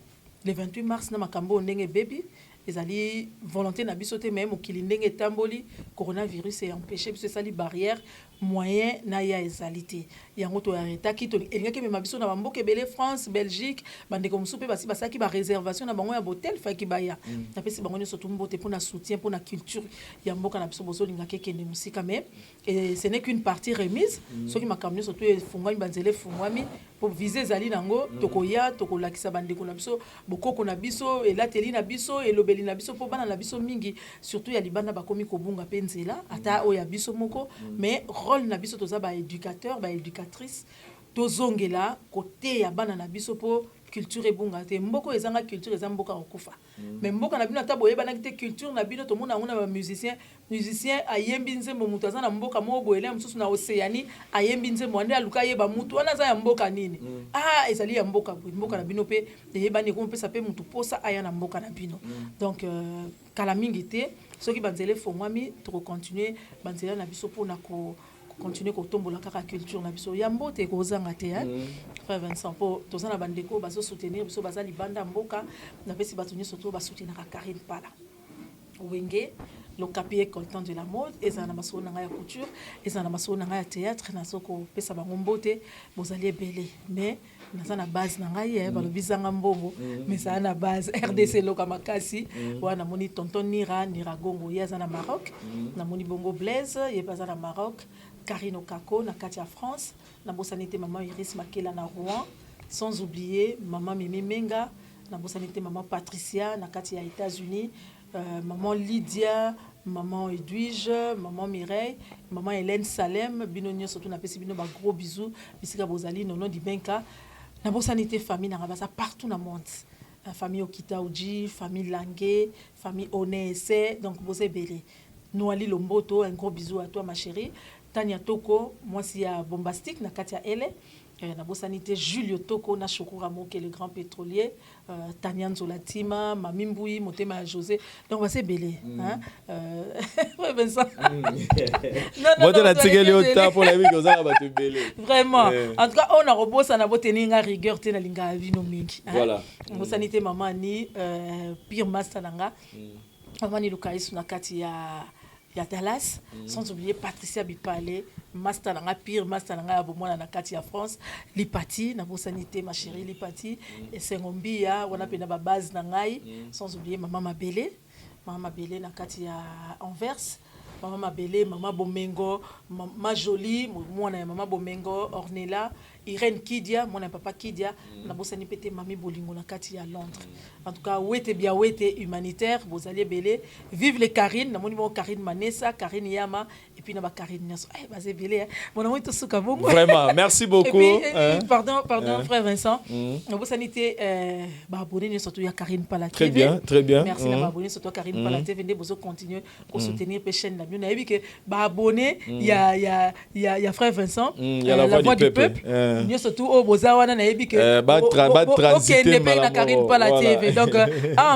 le 28 mars na makambo ndenge baby ezali volonté na biso te même mokili ndenge tamboli coronavirus est empêché biso sali barrière moyen na ya ezalité yango to arrêta ki to elingaki mema biso na bamboka belé France Belgique bandeko musupe basi basaki ba réservation na bango ya hotel faki baya na pesi bango nyonso tumbote pour na soutien pour na culture ya mboka na biso bozo lingaki kende musika mais et ce n'est qu'une partie remise soki makambo surtout fungwami banzele fungwami pour viser zali nango tokoya tokolakisa bandeko na biso bokoko na biso elateli na biso elobeli na biso po bana na biso mingi surtout ya libanda bakomi kobunga penzela ata o ya biso moko mais rôle na biso toza ba éducateur ba éducatrice tozongela côté ya bana na biso po culture ebunga te mboko ezanga culture ezamboka okufa mais mboka na bino ata boyeba na kite culture na bino to mona ngona ba musicien ayembi nzembo mutu azana mboka mo boyele mususu na Océanie ayembi nzembo ande aluka yeba mutu wana za ya mboka nini ezali ya mboka mboka na bino pe yeba ni ko pesa pe mutu posa aya na mboka na bino donc kala mingi te soki banzele fongwami to continuer banzela na biso pona ko continuer ko tombola kaka culture na biso ya mbote ko zanga te frère Vincent po tozana bandeko bazo soutenir biso bazali banda mboka na pesi batunye surtout ba soutenir Karine Pala Wenge le capier coltant de la mode ezana masona nga ya couture ezana masona nga ya théâtre na soko pesa bango mbote bozali belé mais naza na base na ngai balobizanga mbongo mais ça na base RDC loka makasi wana moni tonton Nira Gongo yaza na Maroc na moni bongo Blaise yebaza na Maroc Karine Okako na kati ya France na bosanité maman Iris Makela na Rouen sans oublier maman Mimi Menga na bosanité maman Patricia na kati ya États-Unis maman Lydia maman Edwige maman Mireille maman Hélène Salem bino nyonso surtout na pesi bino ba gros bisous bisika bozali nono di benka na bosanité famille na baza partout na monde famille Okitaoji famille Langue famille Onese donc bozé belé Noali Lomboto un gros bisou à toi ma chérie Tania Toko moi si ya bombastique na katia ele na bosanité Julio Toko na Shokura Moke le grand pétrolier Tania Nzolatima Mami Mboui Motema José donc c'est belé hein ouais ben ça non na tigeli ota pour la vie que ça va te belé vraiment en tout cas on a robosa na boteninga rigueur te na linga vino mingi voilà bosanité maman ni pire master nanga maman ni Lukaïs na katia ya Dallas sans oublier Patricia Bipale master nanga pire master nanga bomona na kati ya France Lipati na bosanité ma chérie Lipati et Sengombia wana pena ba base na ngai sans oublier maman Mabele na kati ya Anvers maman Mabele, maman Bomengo, maman Jolie, moi na maman Bomengo, Ornella, Irène Kidia, mon papa Kidia, na bosani pété mami Bolingo na kati à Londres. En tout cas, ouete bien ouete humanitaire, vous allez belé. Vive les Karine, na mon niveau Karine Manessa, Karine Yama et puis na ba Karine Niaso. Eh bah c'est belé. Mon nom est tout suka bongo. Vraiment, merci beaucoup. Et puis, pardon frère Vincent. Na bosani té ba abonné surtout ya Karine Pala TV. Très bien, très bien. Merci na ba abonné surtout Karine Pala TV, venez vous continuer à soutenir pe chaîne la. On a vu que ba abonné, il y a frère Vincent, il y a la voix du peuple. Nous surtout au Bozawana na yebi que transiter na Karine Pala TV. Donc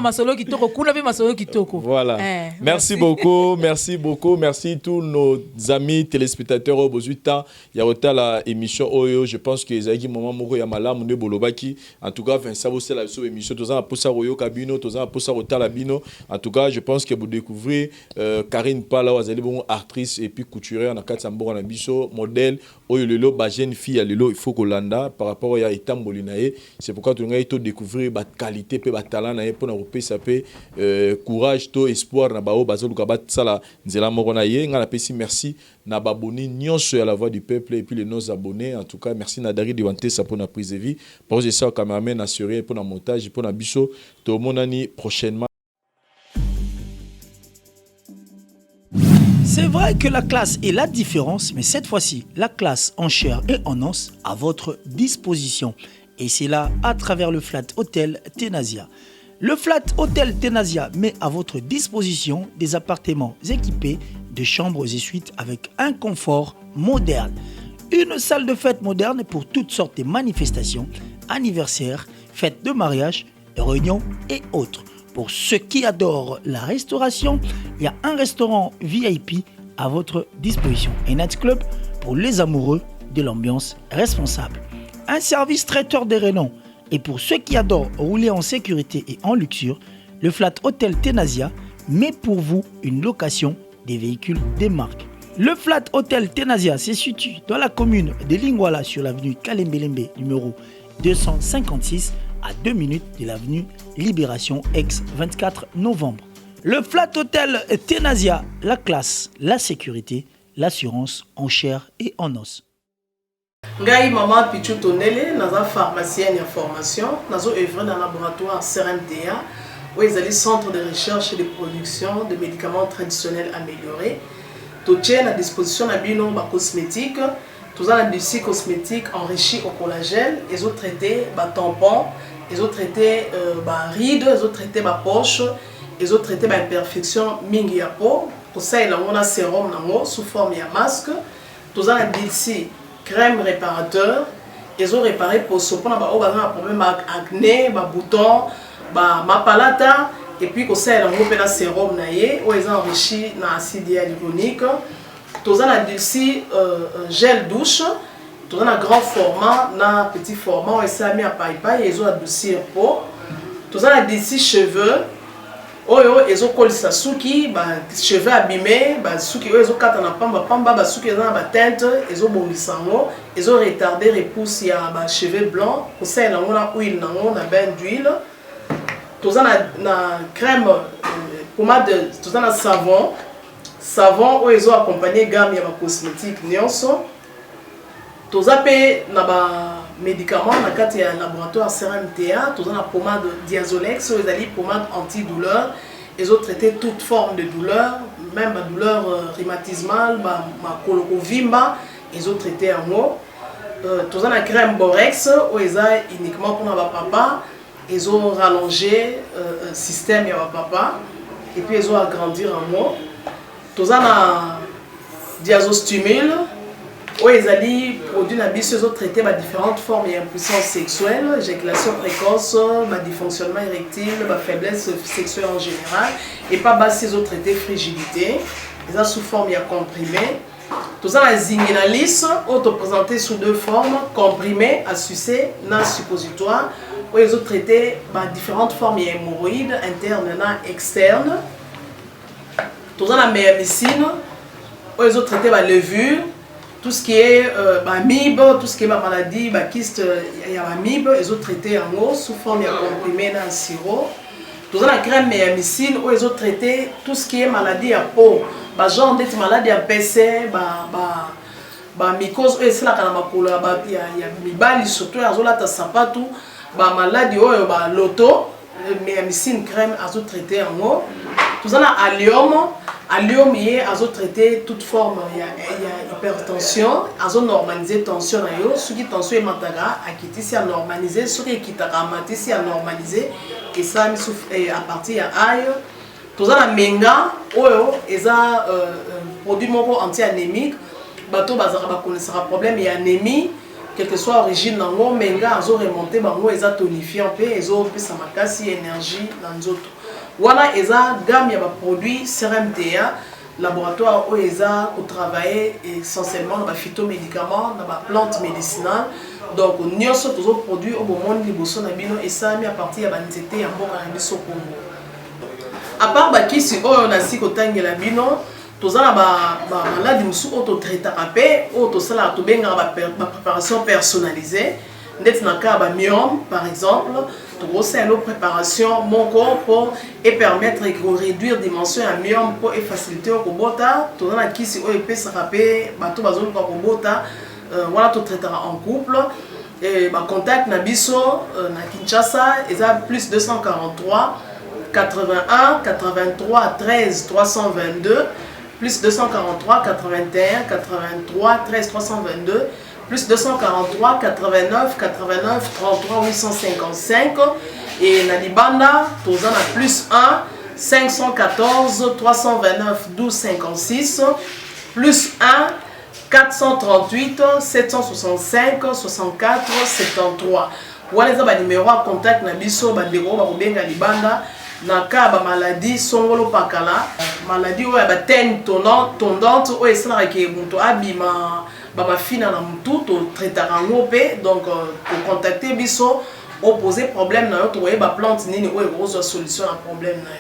masolo kitoko kuna ve masolo kitoko. Voilà. Merci beaucoup, merci beaucoup, merci tous nos amis téléspectateurs au Bozuta. Il y a autant la émission Oyo, je pense que ezaki moment moko ya malamu ne bolobaki. En tout cas, Vincent c'est la émission toza pour ça Oyo Kabino, toza pour ça Otala Bino. En tout cas, je pense que vous découvrez Karine Pala wazali bon actrice et puis couturière na Katsambo na biso modèle Oyo lelo ba jeune fille lelo il faut Kolanda par rapport à Etamboli nae. C'est pourquoi tu ngai to découvrir ba qualité pe ba talent nae pour na repesa pe courage to espoir na bao bazoluka ba sala nzela moko na ye ngana pesi merci na baboni nyonso ya la voix du peuple et puis les nos abonnés. En tout cas, merci Nadari de Wante ça pour na prise de vie. Pour ça cameraman assuré pour na montage pour na biso to monani prochainement. C'est vrai que la classe est la différence, mais cette fois-ci, la classe en chair et en os à votre disposition. Et c'est là à travers le Flat Hotel Tenasia. Le Flat Hotel Tenasia met à votre disposition des appartements équipés de chambres et suites avec un confort moderne. Une salle de fête moderne pour toutes sortes de manifestations, anniversaires, fêtes de mariage, réunions et autres. Pour ceux qui adorent la restauration, il y a un restaurant VIP à votre disposition. Un nightclub pour les amoureux de l'ambiance responsable. Un service traiteur de renom. Et pour ceux qui adorent rouler en sécurité et en luxure, le Flat Hotel Tenasia met pour vous une location des véhicules des marques. Le Flat Hotel Tenasia se situe dans la commune de Lingwala sur l'avenue Kalembelembe numéro 256 à 2 minutes de l'avenue Libération ex 24 novembre. Le Flat Hotel Tenasia, la classe, la sécurité, l'assurance en chair et en os. Ngai maman Pichu Tonele, naza pharmacienne en formation, nazo œuvre dans le laboratoire CRMTA, où ils allaient centre de recherche et de production de médicaments traditionnels améliorés. Tout est à disposition de bino cosmétiques, tout ça l'industrie cosmétique enrichie au collagène, ils ont traité tampons, ils ont traité rides, ils ont traité poche, ils ont traité imperfection mingi ya peau. Pour ça il y a un sérum sous forme de masque, tout ça l'industrie crème réparateur, ils ont réparé pour ce qu'on a un problème avec acné, boutons, mapalata, et puis comme ça il y a un sérum naie où ils ont enrichi dans acide hyaluronique. Tout ça l'industrie gel douche, tout ça un grand format, un petit format, et ça mis à paille, ils ont adouci peau. Tout ça l'industrie cheveux. Ils ont collé sa souki, cheveux abîmés, souki ils ont quatre na pamba, souki ils ont ba teinte, ils ont bondi sango, ils ont retardé repousse ya cheveux blancs, pour ça ils ont na huile na bain d'huile. Tout ça na crème pommade, tout ça na savon où ils ont accompagné gamme ya cosmétique nyonso. Tout ça pe na ba médicaments dans le laboratoire CRMTA, tout la pommade Diazolex, ils ont pommade antidouleur, ils ont traité toute forme de douleur, même la douleur rhumatismale, ma colorovimba, ils ont traité en haut. Tout la crème Borex, où ils ont uniquement pour ma papa, ils ont rallongé le système de papa, et puis ils ont agrandi en haut. Tout la Diazostimule, où ils ont produit ils ont traité différentes formes d'impuissance sexuelle, éjaculation précoce, dysfonctionnement érectile, faiblesse sexuelle en général, et pas ils ont traité frigidité, ils ont sous forme comprimée. Tout ça, la zinguinalis, présenté sous deux formes, comprimé à sucer, non suppositoire, où ils ont traité différentes formes d'hémorroïdes internes et externes. Tout ça, la médecine, où ils ont traité la levure. Tout ce qui est MIB, tout ce qui est maladie, kyste, il y a MIB, ils ont traité en haut sous forme de comprimé dans le sirop. Tous la crème et mycine où ils ont traité tout ce qui est maladie à peau, genre d'être maladie à PC, mycose, et c'est là qu'on a ma peau, il y a mibali surtout, ils ont là ta sapatou, maladie l'auto, mais mycine crème, ils ont traité en haut. Tous la allium. Allium, ils ont traité toute forme, il y a hypertension, ils ont normalisé tension, ceux qui tension est mataga, à quitter si à normaliser, ceux qui quittent à mater si à normaliser, et ça à partir de aïe. Tout ça la menga, ils ont produit anti-anémique, bateau bazar connaissera problème et anémie, quelle que soit l'origine nango, menga ils ont remonté, ils ont tonifié un peu, ils ont plus samakasi énergie dans d'autres. Voilà, ils ont gamme de produits CRMTA, laboratoire où ils ont travaillé essentiellement dans les phytomédicaments, dans les plantes médicinales. Donc, nous avons tous les produits au moment de l'Ibosonabino et ça mis à partir de l'anxiété en bon cannabis au Congo. À part qui si on a si côté de l'abino, tous les malades qui sont auto-traités, tous les préparation personnalisée. Net naka ba myome par exemple, tout c'est une préparation mon corps pour et permettre de réduire dimension à myome pour et faciliter au kobota, tout dans la qui si peut se rappeler bateau bazolo ko kobota, voilà tout traitera en couple et ba contact na biso na Kinshasa, ils a plus 243 81 83 13 322 plus 243 81 83 13 322 plus 243 89 89 33 855 et Nalibanda, tous en a plus 1 514 329 12 56 plus 1 438 765 64 73. Voilà les numéros à contact na biso bandeko ba kobenga Libanda na ka ba maladie songolo pakala maladie oya ba teigne tondante oyo esalaka ke moto abima bamafina na mutu to traitaka ngo pe donc contacter biso opposer problème na yo to ba plante nini oyo ekozwa solution na problème na yo.